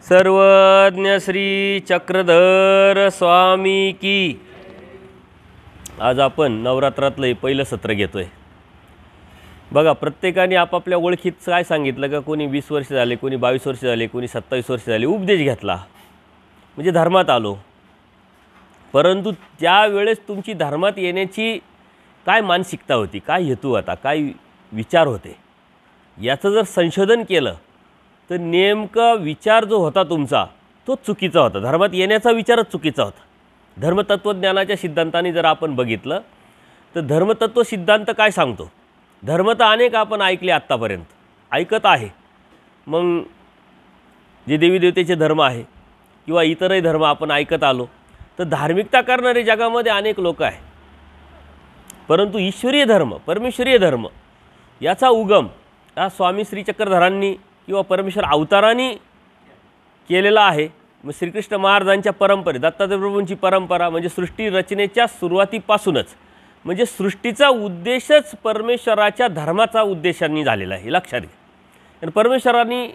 सर्वज्ञ श्री चक्रधर स्वामी की। आज आपण नवरात्रातलं पहिलं सत्र घेतोय। बघा, प्रत्येकाने आपापल्या ओळखीत काय सांगितलं का, कोणी 20 वर्ष झाले, कोणी 22 वर्ष झाले, कोणी 27 वर्ष झाले, उपदेश घेतला म्हणजे धर्मात आलो। परंतु त्यावेळेस तुमची धर्मात येण्याची काय मानसिकता होती, काय हेतू होता, काय विचार होते, याचं जर संशोधन केलं तर नेमका विचार जो होता तुमचा तो चुकीचा होता। धर्मात येण्याचा विचारच चुकीचा होता। धर्मतत्वज्ञानाच्या सिद्धांताने जर आपण बघितलं तर धर्मतत्व सिद्धांत काय सांगतो, धर्म तर अनेक आपण ऐकले आत्तापर्यंत, ऐकत आहे। मग जे देवी देवतेचे धर्म आहे किंवा इतरही धर्म आपण ऐकत आलो, तर धार्मिकता करणारे जगामध्ये अनेक लोक आहे। परंतु ईश्वरीय धर्म, परमेश्वरीय धर्म याचा उगम या स्वामी श्री चक्रधरांनी किंवा परमेश्वर अवतारांनी केलेला आहे। मग श्रीकृष्ण महाराजांच्या परंपरे, दत्तात्रय प्रभूंची परंपरा म्हणजे सृष्टी रचनेच्या सुरुवातीपासूनच, म्हणजे सृष्टीचा उद्देशच परमेश्वराच्या धर्माचा उद्देशाने झालेला आहे, लक्षात घ्या। आणि परमेश्वरांनी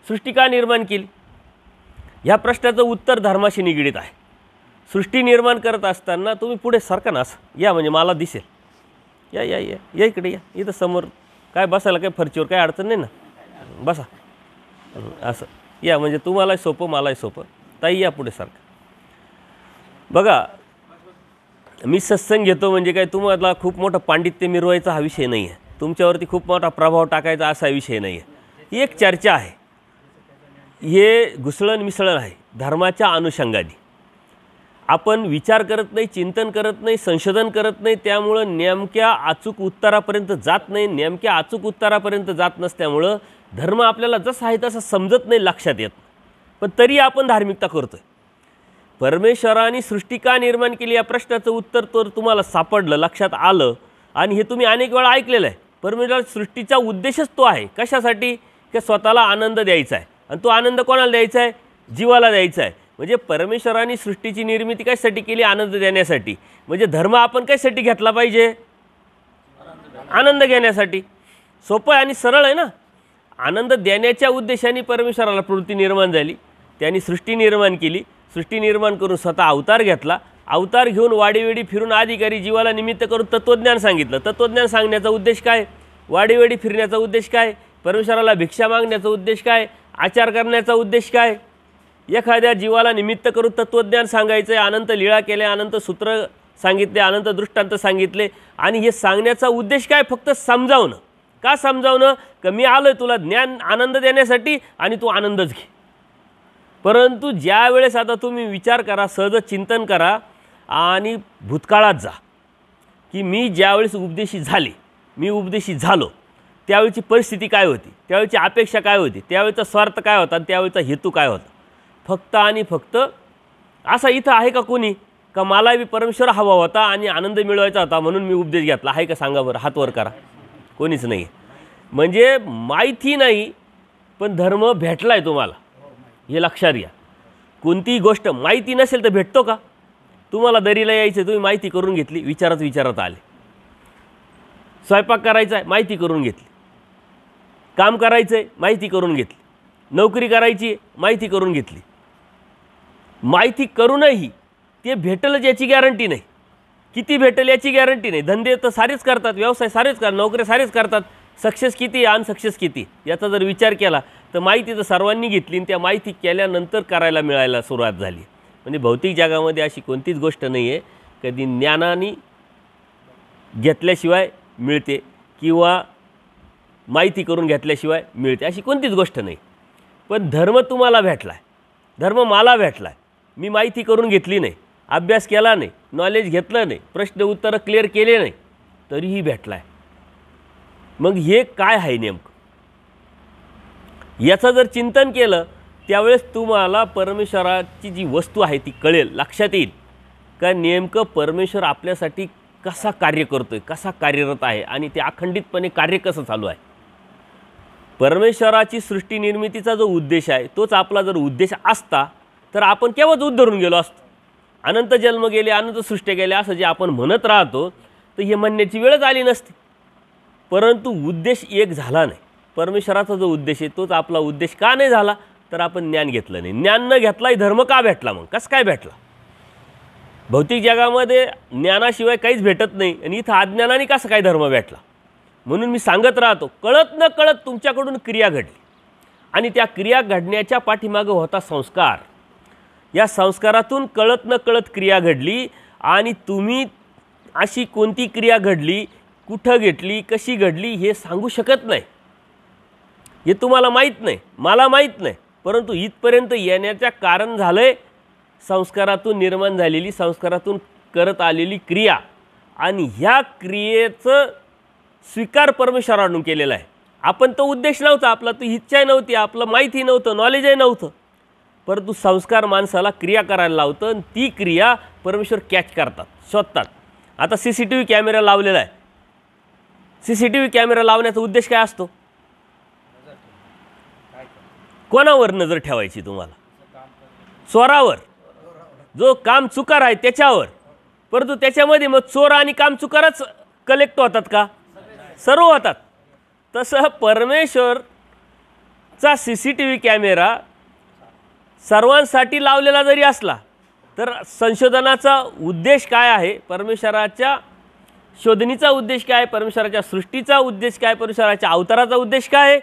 सृष्टी का निर्माण केली, ह्या प्रश्नाचं उत्तर धर्माशी निगडीत आहे। सृष्टी निर्माण करत असताना तुम्ही पुढे सरका ना, असं या म्हणजे मला दिसेल, या या या या इकडे या, इथं समोर काय बसायला काय फरचीवर काय अडचण नाही ना, बसा असं या, म्हणजे तुम्हालाही सोपं मलाही सोपं। ताई या पुढे सारखं। बघा, मी सत्संग घेतो म्हणजे काय तुम्हाला खूप मोठं पांडित्य मिरवायचा हा विषय नाही आहे, तुमच्यावरती खूप मोठा प्रभाव टाकायचा असा विषय नाही आहे। ही एक चर्चा आहे, हे घुसळण मिसळण आहे धर्माच्या अनुषंगाने। आपण विचार करत नाही, चिंतन करत नाही, संशोधन करत नाही, त्यामुळं नेमक्या अचूक उत्तरापर्यंत जात नाही। नेमक्या अचूक उत्तरापर्यंत जात नसल्यामुळं धर्म आपल्याला जसं आहे तसं समजत नाही, लक्षात येत। पण तरी आपण धार्मिकता करतोय। परमेश्वराने सृष्टी का निर्माण केली या प्रश्नाचं उत्तर तर तुम्हाला सापडलं, लक्षात आलं, आणि हे तुम्ही अनेक वेळा ऐकलेलं आहे। परमेश्वर सृष्टीचा उद्देशच तो आहे, कशासाठी, की स्वतःला आनंद द्यायचा आहे। आणि तो आनंद कोणाला द्यायचा आहे, जीवाला द्यायचा आहे। म्हणजे परमेश्वराने सृष्टीची निर्मिती कशासाठी केली, आनंद देण्यासाठी। म्हणजे धर्म आपण कशासाठी घेतला पाहिजे, आनंद घेण्यासाठी। सोपं आहे आणि सरळ आहे ना। आनंद देण्याच्या उद्देशाने परमेश्वराला प्रवृत्ती निर्माण झाली, त्यांनी सृष्टी निर्माण केली, सृष्टी निर्माण करून स्वतः अवतार घेतला, अवतार घेऊन वाडीवेडी फिरून अधिकारी जीवाला निमित्त करून तत्त्वज्ञान सांगितलं। तत्त्वज्ञान सांगण्याचा उद्देश काय, वाडीवेडी फिरण्याचा उद्देश काय, परमेश्वराला भिक्षा मागण्याचा उद्देश काय, आचार करण्याचा उद्देश काय, एखाद्या जीवाला निमित्त करून तत्त्वज्ञान सांगायचं आहे। अनंत लीळा केल्या, अनंत सूत्र सांगितले, अनंत दृष्टांत सांगितले, आणि हे सांगण्याचा उद्देश काय, फक्त समजावणं। का समजावणं, की मी आलोय तुला ज्ञान आनंद देण्यासाठी आणि तू आनंदच घे। परंतु ज्या वेळेस आता तुम्ही विचार करा, सहज चिंतन करा आणि भूतकाळात जा, की मी ज्यावेळेस उपदेशी झाले, मी उपदेशी झालो, त्यावेळची परिस्थिती काय होती, त्यावेळची अपेक्षा काय होती, त्यावेळचा स्वार्थ काय होता, आणि त्यावेळचा हेतू काय होता। फक्त आणि फक्त असा इथं आहे का कोणी, का मला बी परमेश्वर हवा होता आणि आनंद मिळवायचा होता म्हणून मी उपदेश घेतला, आहे का सांगा बरं, हात वर करा। कोणीच नाही। म्हणजे माहिती नाही पण धर्म भेटला आहे तुम्हाला, हे लक्षात घ्या। कोणतीही गोष्ट माहिती नसेल तर भेटतो का, तुम्हाला दरीला यायचं, तुम्ही माहिती करून घेतली, विचारत आले। स्वयंपाक करायचा आहे, माहिती करून घेतली, काम करायचं आहे, माहिती करून घेतली, नोकरी करायची, माहिती करून घेतली। माहिती करूनही ते भेटेलच याची गॅरंटी नाही, किती भेटेल याची गॅरंटी नाही। धंदे तर सारेच करतात, व्यवसाय सारेच करतात, नोकऱ्या सारेच करतात, सक्सेस किती अनसक्सेस किती याचा जर विचार केला तर माहिती तर सर्वांनी घेतली, आणि त्या माहिती केल्यानंतर करायला मिळायला सुरुवात झाली। म्हणजे भौतिक जगामध्ये अशी कोणतीच गोष्ट नाही आहे कधी ज्ञानाने घेतल्याशिवाय मिळते किंवा माहिती करून घेतल्याशिवाय मिळते, अशी कोणतीच गोष्ट नाही। पण धर्म तुम्हाला भेटला आहे, धर्म मला भेटला आहे, मी माहिती करून घेतली नाही, अभ्यास केला नाही, नॉलेज घेतलं नाही, प्रश्न उत्तरं क्लिअर केले नाही, तरीही भेटला आहे। मग हे काय आहे नेमकं, याचं जर चिंतन केलं त्यावेळेस तुम्हाला परमेश्वराची जी वस्तू आहे ती कळेल, लक्षात येईल का नेमकं परमेश्वर आपल्यासाठी कसा कार्य करतोय, कसा कार्यरत आहे, आणि ते अखंडितपणे कार्य कसं चालू आहे। परमेश्वराची सृष्टी निर्मितीचा जो उद्देश आहे तोच आपला जर उद्देश असता तर आपण केव्हाच उद्धरून गेलो असतो। अनंत जन्म गेले, अनंत सृष्टी गेल्या असं जे आपण म्हणत राहतो तर हे म्हणण्याची वेळच आली नसती। परंतु उद्देश एक झाला नाही, परमेश्वराचा जो उद्देश आहे तोच आपला उद्देश का नाही झाला, तर तर आपण ज्ञान घेतलं नाही. ज्ञान न घेतलाही धर्म का भेटला? मग कसं काय भेटला? भौतिक जगामध्ये ज्ञानाशिवाय काहीच भेटत नाही आणि इथं अज्ञानाने कसं काय धर्म भेटला? म्हणून मी सांगत राहतो, कळत न कळत तुमच्याकडून क्रिया घडली आणि त्या क्रिया घडण्याच्या पाठीमागं होता संस्कार. या संस्कारातून कळत न कळत क्रिया घडली आणि तुम्ही अशी कोणती क्रिया घडली, कुठं घडली, कशी घडली हे सांगू शकत नाही. हे तुम्हाला माहीत नाही, मला माहीत नाही. परंतु इथपर्यंत येण्याचं कारण झालं आहे संस्कारातून निर्माण झालेली, संस्कारातून करत आलेली क्रिया. आणि ह्या क्रियेचं स्वीकार परमेश्वराकडून केलेला आहे. आपण तो उद्देश नव्हता, आपला तो इच्छाही नव्हती, आपलं माहिती नव्हतं, नॉलेजही नव्हतं. परंतु संस्कार माणसाला क्रिया करायला लावतं आणि ती क्रिया परमेश्वर कॅच करतात, शोधतात. आता CCTV कॅमेरा लावलेला आहे. CCTV कॅमेरा लावण्याचा उद्देश काय असतो? कोणावर नजर ठेवायची तुम्हाला? चोरावर, जो काम चुकार आहे त्याच्यावर. परंतु त्याच्यामध्ये मग चोर आणि काम चुकारच कलेक्ट होतात का? सर्व होतात. तसं परमेश्वरचा CCTV कॅमेरा सर्वांसाठी लावलेला जरी असला तर संशोधनाचा उद्देश काय आहे, परमेश्वराच्या शोधणीचा उद्देश काय आहे, परमेश्वराच्या सृष्टीचा उद्देश काय, परमेश्वराच्या अवताराचा उद्देश काय आहे?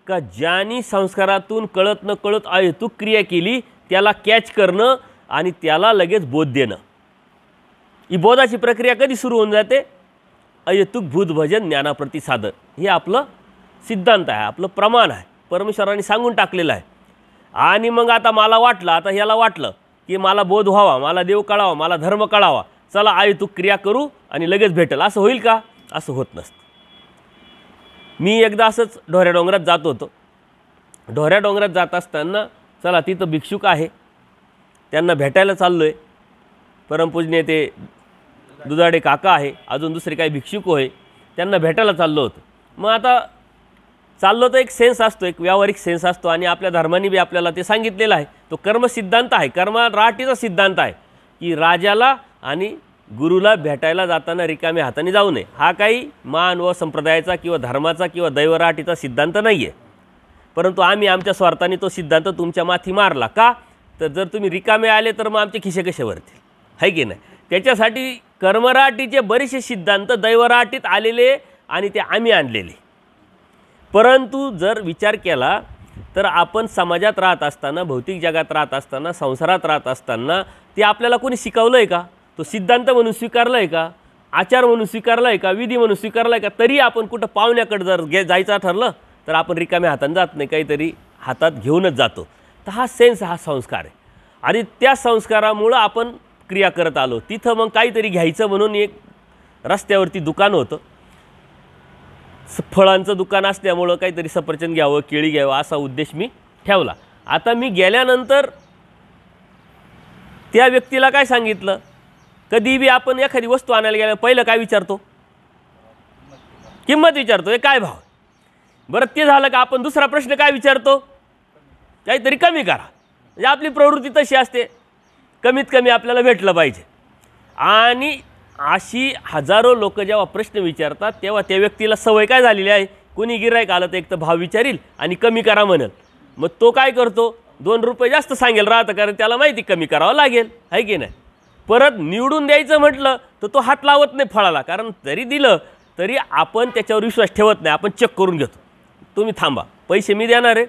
का ज्यांनी संस्कारातून कळत न कळत अहेतुक क्रिया केली त्याला कॅच करणं आणि त्याला लगेच बोध देणं. ही बोधाची प्रक्रिया कधी सुरू होऊन जाते? अहेतुक भूत भजन ज्ञानाप्रती साधन. हे आपलं सिद्धांत आहे, आपलं प्रमाण आहे, परमेश्वराने सांगून टाकलेलं आहे. आणि मग आता मला वाटलं, आता ह्याला वाटलं की मला बोध व्हावा, मला देव कळावा, मला धर्म कळावा, चला अहेतुक क्रिया करू आणि लगेच भेटेल. असं होईल का? असं होत नसतं. मी एकदा असंच ढोऱ्या डोंगरात जात होतो. ढोऱ्या डोंगरात जात असताना चला तिथं भिक्षुक आहे, त्यांना भेटायला चाललो आहे. परमपूजनीय ते दुधाडे काका आहे, अजून दुसरे काही भिक्षुक होय, त्यांना भेटायला चाललो होतो. मग आता चाललो तर एक सेन्स असतो, एक व्यावहारिक सेन्स असतो आणि आपल्या धर्माने बी आपल्याला ते सांगितलेलं आहे. तो कर्मसिद्धांत आहे, कर्मराटीचा सिद्धांत आहे की राजाला आणि गुरुला भेटायला जाताना रिकाम्या हाताने जाऊ नये. हा काही मान व संप्रदायाचा किंवा धर्माचा किंवा दैवराटीचा सिद्धांत नाही आहे. परंतु आम्ही आमच्या स्वार्थाने तो सिद्धांत तुमच्या माथी मारला. का? तर जर तुम्ही रिकामे आले तर मग आमचे खिसे कसे भरतील, आहे की नाही? त्याच्यासाठी कर्मराटीचे बरेचसे सिद्धांत दैवराटीत आलेले आणि ते आम्ही आणलेले. परंतु जर विचार केला तर आपण समाजात राहत असताना, भौतिक जगात राहत असताना, संसारात राहत असताना ते आपल्याला कोणी शिकवलं आहे का? तो सिद्धांत म्हणून स्वीकारला आहे का? आचार म्हणून स्वीकारला आहे का? विधी म्हणून स्वीकारला आहे का? तरी आपण कुठं पाहुण्याकडे जर जायचं ठरलं तर आपण रिकाम्या हाताने जात नाही, काहीतरी हातात घेऊनच जातो. तर हा सेन्स, हा संस्कार आहे आणि त्या संस्कारामुळं आपण क्रिया करत आलो. तिथं मग काहीतरी घ्यायचं म्हणून एक रस्त्यावरती दुकान होतं. फळांचं दुकान असल्यामुळं काहीतरी सफरचंद घ्यावं, केळी घ्यावं असा उद्देश मी ठेवला. आता मी गेल्यानंतर त्या व्यक्तीला काय सांगितलं, कधी बी आपण एखादी वस्तू आणायला गेल्या पहिलं काय विचारतो? किंमत विचारतो. हे काय भाव? बरं ते झालं का आपण दुसरा प्रश्न काय विचारतो? काहीतरी कमी करा. म्हणजे आपली प्रवृत्ती तशी असते, कमीत कमी आपल्याला भेटलं पाहिजे. आणि अशी हजारो लोक जेव्हा प्रश्न विचारतात तेव्हा त्या व्यक्तीला सवय काय झालेली आहे, कोणी गिऱ्हाईक आलं तर एक तर भाव विचारील आणि कमी करा म्हणेल. मग तो काय करतो? 2 रुपये जास्त सांगेल राहतं, कारण त्याला माहिती कमी करावं लागेल, आहे की नाही? परत निवडून द्यायचं म्हटलं तर तो हात लावत नाही फळाला, कारण जरी दिलं तरी आपण त्याच्यावर विश्वास ठेवत नाही. आपण चेक करून घेतो. तुम्ही थांबा, पैसे मी देणार आहे,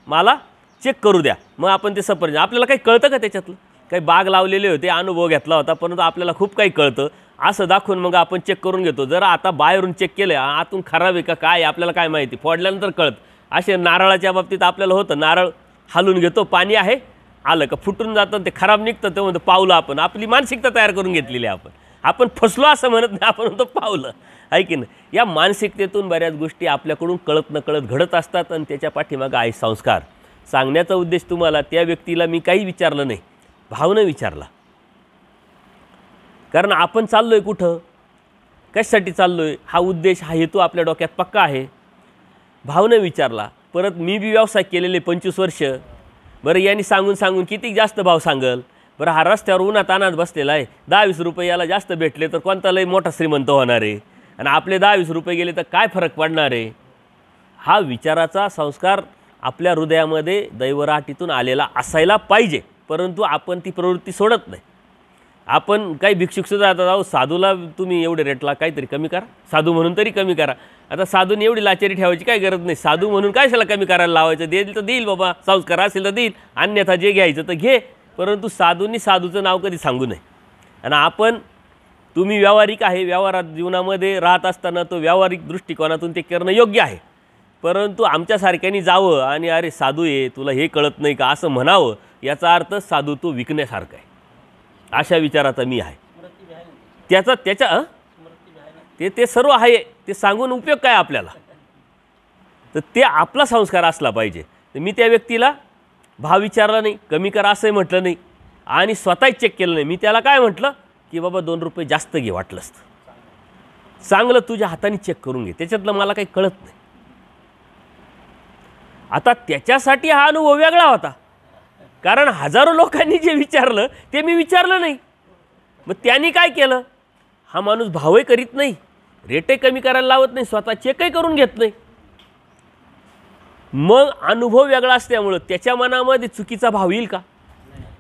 मला चेक करू द्या. मग आपण ते सफरचंद, आपल्याला काही कळतं का त्याच्यातलं? काही बाग लावलेले होते, अनुभव घेतला होता, परंतु आपल्याला खूप काही कळतं असं दाखवून मग आपण चेक करून घेतो. जर आता बाहेरून चेक केलं, आतून खराब आहे का काय आपल्याला काय माहिती, फोडल्यानंतर कळतं. असे नारळाच्या बाबतीत आपल्याला होतं, नारळ हालून घेतो, पाणी आहे, आलं का फुटून जातं, ते खराब निघतं, ते म्हणतो पावलं. आपण आपली मानसिकता तयार करून घेतलेली आहे. आपण फसलो असं म्हणत नाही, आपण म्हणतो पावलं, आहे की नाही? या मानसिकतेतून बऱ्याच गोष्टी आपल्याकडून कळत नकळत घडत असतात आणि त्याच्या पाठीमागं आहे संस्कार. सांगण्याचा उद्देश तुम्हाला, त्या व्यक्तीला मी काही विचारलं नाही, भावना विचारला. कारण आपण चाललो आहे कुठं, कशासाठी चाललो आहे, हा उद्देश, हा हेतू आपल्या डोक्यात पक्का आहे. भावना विचारला. परत मी बी व्यवसाय केलेले 25 वर्ष. बरं यांनी सांगून सांगून किती जास्त भाव सांगल? बरं हा रस्त्यावर उन्हात अनात बसलेला आहे, 10-20 रुपये याला जास्त भेटले तर कोणता लय मोठा श्रीमंत होणार आहे, आणि आपले 10-20 रुपये गेले तर काय फरक पडणार आहे? हा विचाराचा संस्कार आपल्या हृदयामध्ये दैवराटीतून आलेला असायला पाहिजे, परंतु आपण ती प्रवृत्ती सोडत नाही. आपण काही भिक्षुकसुद्धा आता जाऊ साधूला तुम्ही एवढे रेटला काहीतरी कमी करा, साधू म्हणून तरी कमी करा. आता साधूने एवढी लाचारी ठेवायची काय गरज नाही. साधू म्हणून काय त्याला कमी करायला लावायचं, देईल तर देईल बाबा, संस्कार असेल तर देईल, अन्यथा जे घ्यायचं तर घे, परंतु साधूंनी साधूचं नाव कधी सांगू नये. आणि आपण तुम्ही व्यावहारिक आहे, व्यवहारात जीवनामध्ये राहत असताना तो व्यावहारिक दृष्टिकोनातून ते करणं योग्य आहे, परंतु आमच्यासारख्यांनी जावं आणि अरे साधू आहे तुला हे कळत नाही का असं म्हणावं, याचा अर्थ साधू तो विकण्यासारखा आहे, अशा विचाराचा मी आहे. ते सर्व आहे, ते सांगून उपयोग काय आपल्याला. तर ते आपला संस्कार असला पाहिजे. तर मी त्या व्यक्तीला भाव विचारला नाही, कमी करा असंही म्हटलं नाही आणि स्वतःही चेक केलं नाही. मी त्याला काय म्हटलं की बाबा 2 रुपये जास्त घे वाटलंच तर, चांगलं तुझ्या हाताने चेक करून घे, त्याच्यातलं मला काही कळत नाही. आता त्याच्यासाठी हा अनुभव वेगळा होता, कारण हजारो लोकांनी जे विचारलं ते मी विचारलं नाही. मग त्यांनी काय केलं, हा माणूस भावही करीत नाही, रेटही कमी करायला लावत नाही, स्वतः चेकही करून घेत नाही. मग अनुभव वेगळा असल्यामुळं त्याच्या मनामध्ये चुकीचा भाव येईल का,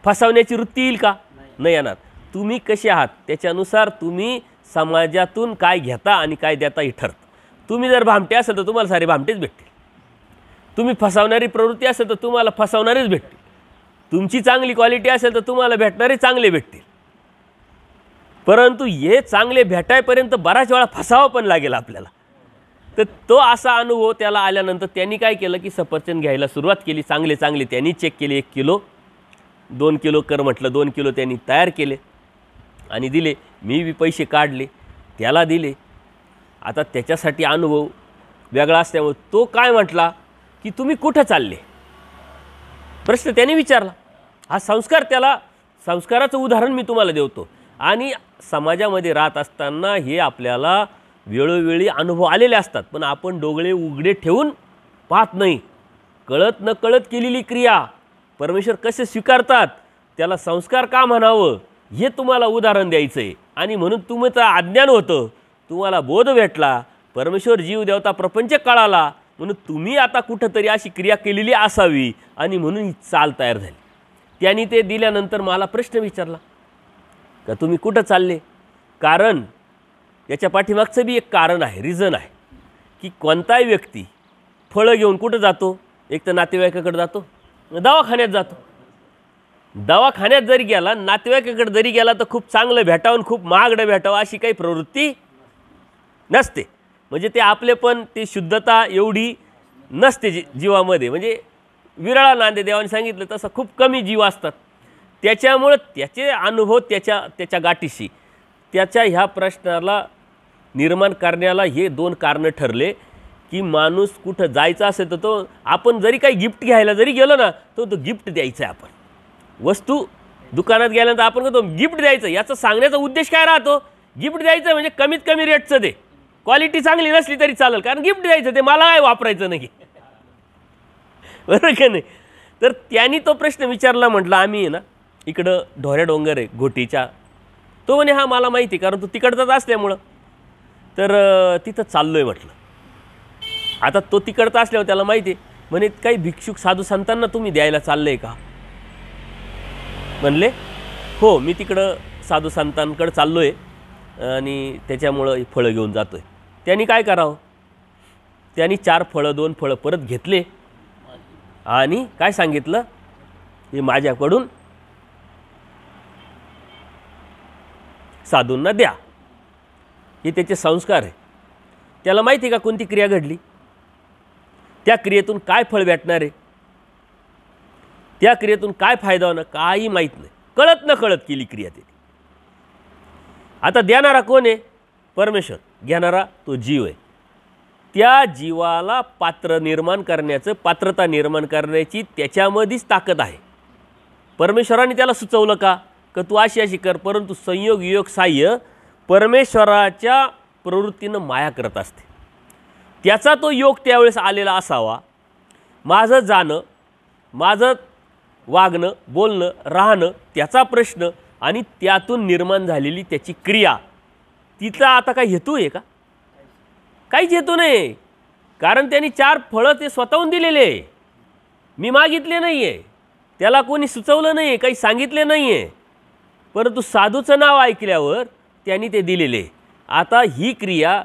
फसवण्याची वृत्ती येईल का, नाही येणार. तुम्ही कसे आहात त्याच्यानुसार तुम्ही समाजातून काय घेता आणि काय देता हे ठरतं. तुम्ही जर भामटे असेल तर तुम्हाला सारे भामटेच भेटतील, तुम्ही फसवणारी प्रवृत्ती असेल तर तुम्हाला फसवणारेच भेटतील, तुमची चांगली क्वालिटी असेल तर तुम्हाला भेटणारे चांगले भेटतील. परंतु हे चांगले भेटायपर्यंत बराच वेळा फसावं पण लागेल आपल्याला. तर तो असा अनुभव त्याला आल्यानंतर त्यांनी काय केलं की सफरचंद घ्यायला सुरुवात केली. चांगले चांगले त्यांनी चेक केले, 1 किलो 2 किलो कर म्हटलं, 2 किलो त्यांनी तयार केले आणि दिले. मी पैसे काढले त्याला दिले. आता त्याच्यासाठी अनुभव वेगळा असल्यामुळे तो काय म्हटला की तुम्ही कुठं चालले, प्रश्न त्याने विचारला. हा संस्कार, त्याला संस्काराचं उदाहरण मी तुम्हाला देतो. आणि समाजामध्ये राहत असताना हे आपल्याला वेळोवेळी अनुभव आलेले असतात, पण आपण डोळे उघडे ठेवून पाहत नाही. कळत न कळत केलेली क्रिया परमेश्वर कसे स्वीकारतात, त्याला संस्कार का म्हणावं हे तुम्हाला उदाहरण द्यायचं आहे. आणि म्हणून तुमचं अज्ञान होतं, तुम्हाला बोध भेटला, परमेश्वर जीव देवता प्रपंच कळाला, म्हणून तुम्ही आता कुठंतरी अशी क्रिया केलेली असावी आणि म्हणून ही चाल तयार झाली. त्यांनी ते दिल्यानंतर मला प्रश्न विचारला का तुम्ही कुठं चालले. कारण याच्या पाठीमागचं बी एक कारण आहे, रिझन आहे की कोणताही व्यक्ती फळं घेऊन कुठं जातो, एक तर नातेवाईकाकडे जातो, दवाखान्यात जातो. दवाखान्यात जरी गेला, नातेवाईकाकडे जरी गेला तर खूप चांगलं भेटावं, खूप महागडं भेटावं अशी काही प्रवृत्ती नसते. म्हणजे ते आपले पण ती शुद्धता एवढी नसते जीवामध्ये, म्हणजे विरळा नांदे देवाने सांगितलं तसं खूप कमी जीव असतात. त्याच्यामुळं त्याचे अनुभव त्याच्या गाठीशी त्याच्या ह्या प्रश्नाला निर्माण करण्याला हे 2 कारणं ठरले की माणूस कुठं जायचा असेल तर तो आपण जरी काही गिफ्ट घ्यायला जरी गेलो ना तो गिफ्ट द्यायचं आहे. आपण वस्तू दुकानात गेल्यानंतर आपण म्हणतो गिफ्ट द्यायचं, याचा सांगण्याचा उद्देश काय राहतो, गिफ्ट द्यायचं म्हणजे कमीत कमी रेटचं दे, क्वालिटी चांगली नसली तरी चालेल, कारण गिफ्ट द्यायचं ते मला काय वापरायचं नाही, बरोबर का नाही. तर त्यांनी तो प्रश्न विचारला. म्हटलं आम्ही आहे ना इकडं ढोऱ्या डोंगर आहे घोटीच्या. तो म्हणे हा मला माहिती, कारण तो तिकडचाच असल्यामुळं तर तिथं चाललो आहे म्हटलं. आता तो तिकडचा असल्यावर त्याला माहिती आहे. म्हणे काही भिक्षुक साधू संतांना तुम्ही द्यायला चाललं आहे का. म्हणले हो मी तिकडं साधू संतांकडे चाललो आहे आणि त्याच्यामुळं फळं घेऊन जातो आहे. त्यांनी काय करावं, त्यांनी 4 फळं 2 फळं परत घेतले आणि काय सांगितलं, हे माझ्याकडून साधूंना द्या. हे त्याचे संस्कार आहे. त्याला माहिती आहे का कोणती क्रिया घडली, त्या क्रियेतून काय फळ भेटणार आहे, त्या क्रियेतून काय फायदा होणार काही माहीत नाही. कळत न कळत केली क्रिया त्याने. आता देणारा कोण आहे, परमेश्वर. घेणारा तो जीव आहे. त्या जीवाला पात्रता निर्माण करण्याची त्याच्यामध्येच ताकद आहे. परमेश्वराने त्याला सुचवलं का तू अशी कर, परंतु संयोग योग साह्य परमेश्वराच्या प्रवृत्तीनं माया करत असते. त्याचा तो योग त्यावेळेस आलेला असावा. माझं जाणं, माझं वागणं, बोलणं, राहणं त्याचा प्रश्न आणि त्यातून निर्माण झालेली त्याची क्रिया, तिचा आता काय हेतू आहे का, काहीच हेतू नाही. कारण त्यांनी 4 फळं ते स्वतःहून दिलेले. मी मागितले नाही आहे, त्याला कोणी सुचवलं नाही आहे, काही सांगितले नाही आहे, परंतु साधूचं नाव ऐकल्यावर त्यांनी ते दिलेले. आता ही क्रिया,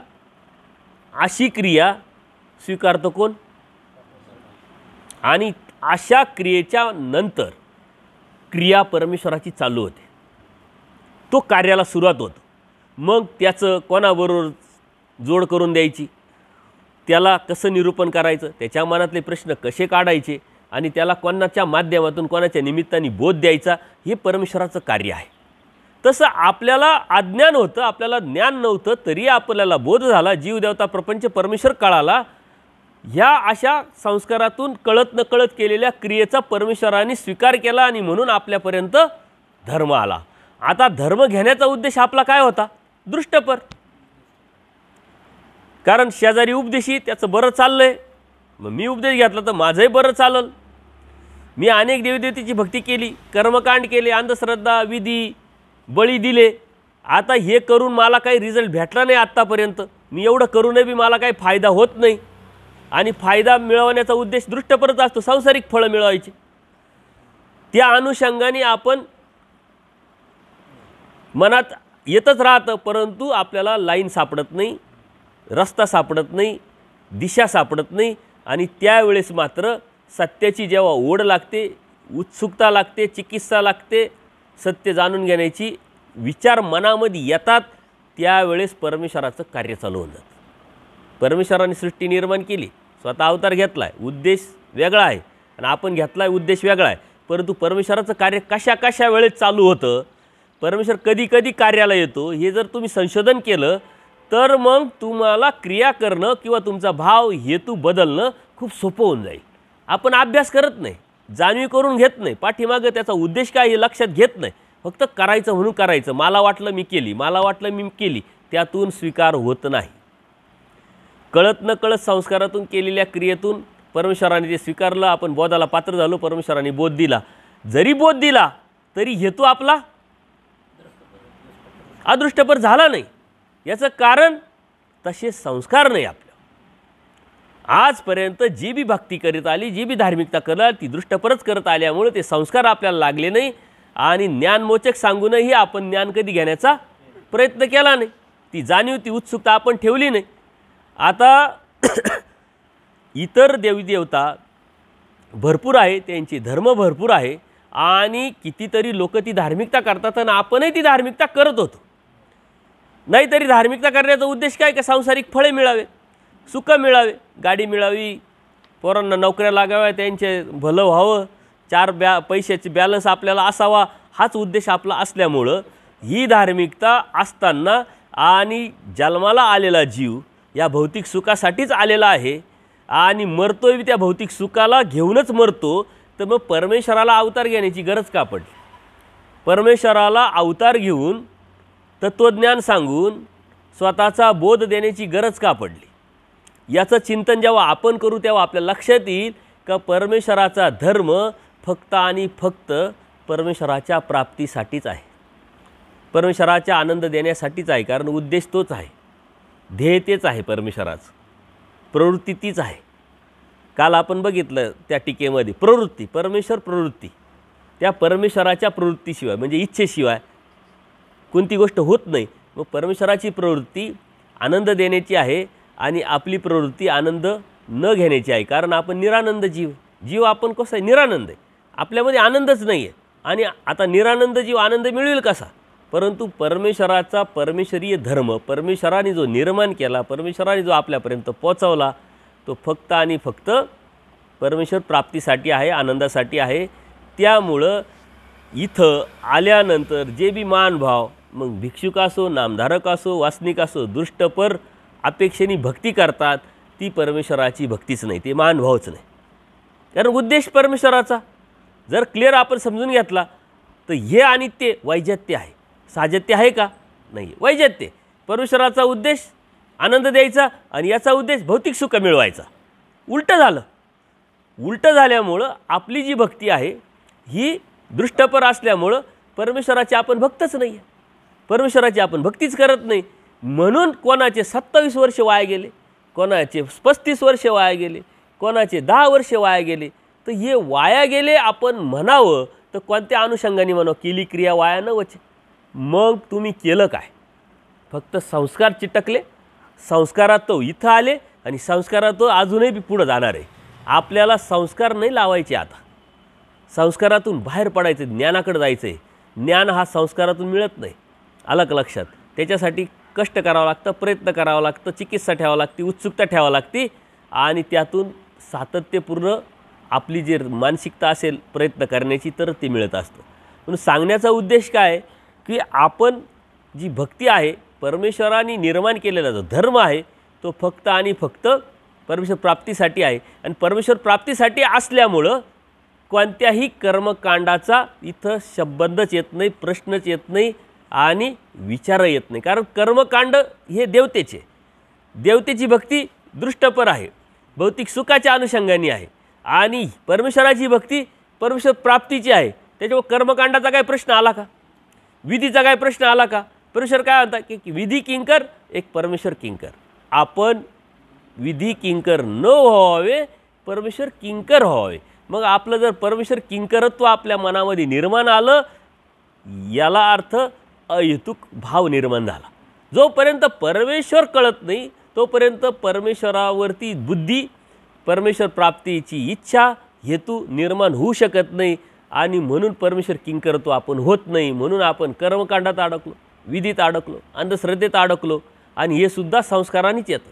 अशी क्रिया स्वीकारतो कोण? आणि अशा क्रियेच्या नंतर क्रिया परमेश्वराची चालू होते, तो कार्याला सुरुवात होतो. मग त्याचं कोणाबरोबर जोड करून द्यायची, त्याला कसं निरूपण करायचं, त्याच्या मनातले प्रश्न कसे काढायचे आणि त्याला कोणाच्या माध्यमातून कोणाच्या निमित्ताने बोध द्यायचा, हे परमेश्वराचं कार्य आहे. तसं आपल्याला अज्ञान होतं, आपल्याला ज्ञान नव्हतं, तरी आपल्याला बोध झाला, जीवदेवता प्रपंच परमेश्वर कळाला. ह्या अशा संस्कारातून कळत नकळत केलेल्या क्रियेचा परमेश्वराने स्वीकार केला आणि म्हणून आपल्यापर्यंत धर्म आला. आता धर्म घेण्याचा उद्देश आपला काय होता? दृष्टपर. कारण शेजारी उपदेशी, त्याचं बरं चाललंय, मग मी उपदेश घेतला तर माझंही बरं चाललं. मी अनेक देवदेवतेची भक्ती केली, कर्मकांड केले, अंधश्रद्धा, विधी, बळी दिले. आता हे करून मला काही रिझल्ट भेटला नाही आत्तापर्यंत, मी एवढं करूनही बी मला काही फायदा होत नाही. आणि फायदा मिळवण्याचा उद्देश दृष्टपरच असतो, सांसारिक फळं मिळवायची. त्या अनुषंगाने आपण मनात येतच राहतं, परंतु आपल्याला लाईन सापडत नाही, रस्ता सापडत नाही, दिशा सापडत नाही. आणि त्यावेळेस मात्र सत्याची जेव्हा ओढ लागते, उत्सुकता लागते, चिकित्सा लागते, सत्य जाणून घेण्याची विचार मनामध्ये येतात, त्यावेळेस परमेश्वराचं कार्य चालू होऊन जातं. परमेश्वराने सृष्टी निर्माण केली, स्वतः अवतार घेतला आहे, उद्देश वेगळा आहे, आणि आपण घेतला आहे उद्देश वेगळा आहे. परंतु परमेश्वराचं कार्य कशा कशा वेळेत चालू होतं, परमेश्वर कधी कधी कार्याला येतो, हे जर तुम्ही संशोधन केलं तर मग तुम्हाला क्रिया करणं किंवा तुमचा भाव हेतू बदलणं खूप सोपं होऊन जाईल. आपण अभ्यास करत नाही, जाणीव करून घेत नाही, पाठीमागं त्याचा उद्देश काय हे लक्षात घेत नाही, फक्त करायचं म्हणून करायचं. मला वाटलं मी केली, मला वाटलं मी केली, त्यातून स्वीकार होत नाही. कळत न कळत संस्कारातून केलेल्या क्रियेतून परमेश्वराने ते स्वीकारलं, आपण बोधाला पात्र झालो, परमेश्वराने बोध दिला. जरी बोध दिला तरी हेतू आपला अदृष्टपर झाला नाही. याचं कारण तसे संस्कार नाही आपल्या. आजपर्यंत जी बी भक्ती करीत आली, जी बी धार्मिकता करत ती दृष्टपरच करत आल्यामुळे ते संस्कार आपल्याला लागले नाही. आणि ज्ञानमोचक सांगूनही आपण ज्ञान कधी घेण्याचा प्रयत्न केला नाही, ती जाणीव, ती उत्सुकता आपण ठेवली नाही. आता इतर देवी देवता भरपूर आहे, त्यांचे धर्म भरपूर आहे, आणि कितीतरी लोक ती धार्मिकता करतात, आणि आपणही ती धार्मिकता करत होतो. नाहीतरी धार्मिकता करण्याचा उद्देश काय? का सांसारिक फळे मिळावे, सुख मिळावे, गाडी मिळावी, पोरांना नोकऱ्या लागाव्या, त्यांचे भलं व्हावं, पैशाचे बॅलन्स आपल्याला असावा, हाच उद्देश आपला असल्यामुळं ही धार्मिकता असताना आणि जन्माला आलेला जीव या भौतिक सुखासाठीच आलेला आहे आणि मरतोय त्या भौतिक सुखाला घेऊनच मरतो. तर मग परमेश्वराला अवतार घेण्याची गरज का पडली? परमेश्वराला अवतार घेऊन तत्त्वज्ञान सांगून स्वतःचा बोध देण्याची गरज का पडली? याचं चिंतन जेव्हा आपण करू तेव्हा आपल्या लक्षात येईल का परमेश्वराचा धर्म फक्त आणि फक्त परमेश्वराच्या प्राप्तीसाठीच आहे, परमेश्वराचा आनंद देण्यासाठीच आहे. कारण उद्देश तोच आहे, ध्येय तेच आहे, परमेश्वराचं प्रवृत्ती तीच आहे. काल आपण बघितलं त्या टीकेमध्ये प्रवृत्ती, परमेश्वर प्रवृत्ती, त्या परमेश्वराच्या प्रवृत्तीशिवाय म्हणजे इच्छेशिवाय कोणती गोष्ट होत नाही. मग परमेश्वराची प्रवृत्ती आनंद देण्याची आहे आणि आपली प्रवृत्ती आनंद न घेण्याची आहे. कारण आपण निरानंद जीव आपण कसं आहे? निरानंद आहे, आपल्यामध्ये आनंदच नाही आहे. आणि आता निरानंद जीव आनंद मिळवेल कसा? परंतु परमेश्वराचा परमेश्वरीय धर्म परमेश्वराने जो निर्माण केला, परमेश्वराने जो आपल्यापर्यंत पोचवला, तो फक्त आणि फक्त परमेश्वर प्राप्तीसाठी आहे, आनंदासाठी आहे. त्यामुळं इथं आल्यानंतर जे बी मानभाव, मग भिक्षुक असो, नामधारक असो, वासनिक असो, दृष्टपर अपेक्षेने भक्ती करतात, ती परमेश्वराची भक्तीच नाही, ते मानभावच नाही. कारण उद्देश परमेश्वराचा जर क्लिअर आपण समजून घेतला तर हे आणि ते वैजत्य आहे. साजत्य आहे का? नाही, वैजत्य. परमेश्वराचा उद्देश आनंद द्यायचा आणि याचा उद्देश भौतिक सुख मिळवायचा. उलटं झालं. उलटं झाल्यामुळं आपली जी भक्ती आहे ही दृष्टपर असल्यामुळं परमेश्वराची आपण भक्तच नाही आहे, परमेश्वराची आपण भक्तीच करत नाही. म्हणून कोणाचे 27 वर्ष वाया गेले, कोणाचे 35 वर्ष वाया गेले, कोणाचे 10 वर्ष वाया गेले. तर हे वाया गेले आपण म्हणावं तर कोणत्या अनुषंगाने म्हणावं? केली क्रिया वाया न वचे. मग तुम्ही केलं काय? फक्त संस्कार चिटकले, संस्कारात तो इथं आले आणि संस्कारात तो अजूनही बी पुढं जाणार आहे. आपल्याला संस्कार नाही लावायचे, आता संस्कारातून बाहेर पडायचं, ज्ञानाकडे जायचं आहे. ज्ञान हा संस्कारातून मिळत नाही, आलं का लक्षात? त्याच्यासाठी कष्ट करावं लागतं, प्रयत्न करावा लागतं, चिकित्सा ठेवावं लागते, उत्सुकता ठेवावं लागते आणि त्यातून सातत्यपूर्ण आपली जी मानसिकता असेल प्रयत्न करण्याची तर ते मिळत असतं. म्हणून सांगण्याचा उद्देश काय आहे की आपण जी भक्ती आहे, परमेश्वराने निर्माण केलेला जो धर्म आहे तो फक्त आणि फक्त परमेश्वर प्राप्तीसाठी आहे. आणि परमेश्वर प्राप्तीसाठी असल्यामुळं कोणत्याही कर्मकांडाचा इथं संबंधच येत नाही, प्रश्नच येत नाही आणि विचार येत नाही. कारण कर्मकांड हे देवतेचे, देवतेची भक्ती दृष्टपर आहे, भौतिक सुखाच्या अनुषंगाने आहे आणि परमेश्वराची भक्ती परमेश्वर प्राप्तीची आहे. त्याच्यामुळे कर्मकांडाचा काय प्रश्न आला का? विधीचा काय प्रश्न आला का? परमेश्वर काय म्हणतात की विधी किंकर एक परमेश्वर किंकर. आपण विधी किंकर न व्हावे, परमेश्वर किंकर व्हावे. मग आपलं जर परमेश्वर किंकरत्व आपल्या मनामध्ये निर्माण आलं, याला अर्थ अहेतुक भाव निर्माण झाला. जोपर्यंत परमेश्वर कळत नाही तोपर्यंत परमेश्वरावरती बुद्धी, परमेश्वर प्राप्तीची इच्छा, हेतू निर्माण होऊ शकत नाही आणि म्हणून परमेश्वर किंकरत्व आपण होत नाही. म्हणून आपण कर्मकांडात अडकलो, विधीत अडकलो, अंधश्रद्धेत अडकलो आणि हे सुद्धा संस्कारांनीच येतं.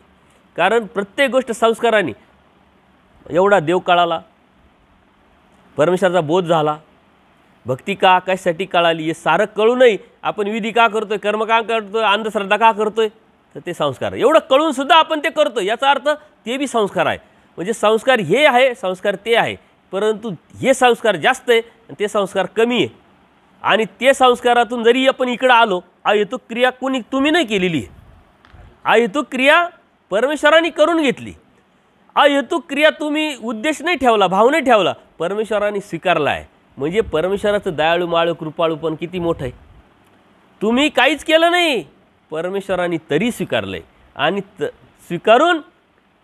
कारण प्रत्येक गोष्ट संस्कारांनी. एवढा देव कळाला, परमेश्वराचा बोध झाला, भक्ती का कशासाठी कळाली हे सारं कळूनही आपण विधी का करतोय, कर्म का करतोय, अंधश्रद्धा का करतोय, तर ते संस्कार. एवढं कळूनसुद्धा आपण ते करतो, याचा अर्थ ते बी संस्कार आहे. म्हणजे संस्कार हे आहे, संस्कार ते आहे, परंतु हे संस्कार जास्त आहे आणि ते संस्कार कमी आहे. आणि ते संस्कारातून जरी आपण इकडं आलो, अहेतुक क्रिया कोणी तुम्ही नाही केलेली आहे, अहेतुक क्रिया परमेश्वराने करून घेतली. अहेतुक क्रिया तुम्ही उद्देश नाही ठेवला, भाव नाही ठेवला, परमेश्वराने स्वीकारला आहे. म्हणजे परमेश्वराचं दयाळू माळू कृपाळू पण किती मोठं आहे. तुम्ही काहीच केलं नाही, परमेश्वराने तरी स्वीकारलं आहे आणि स्वीकारून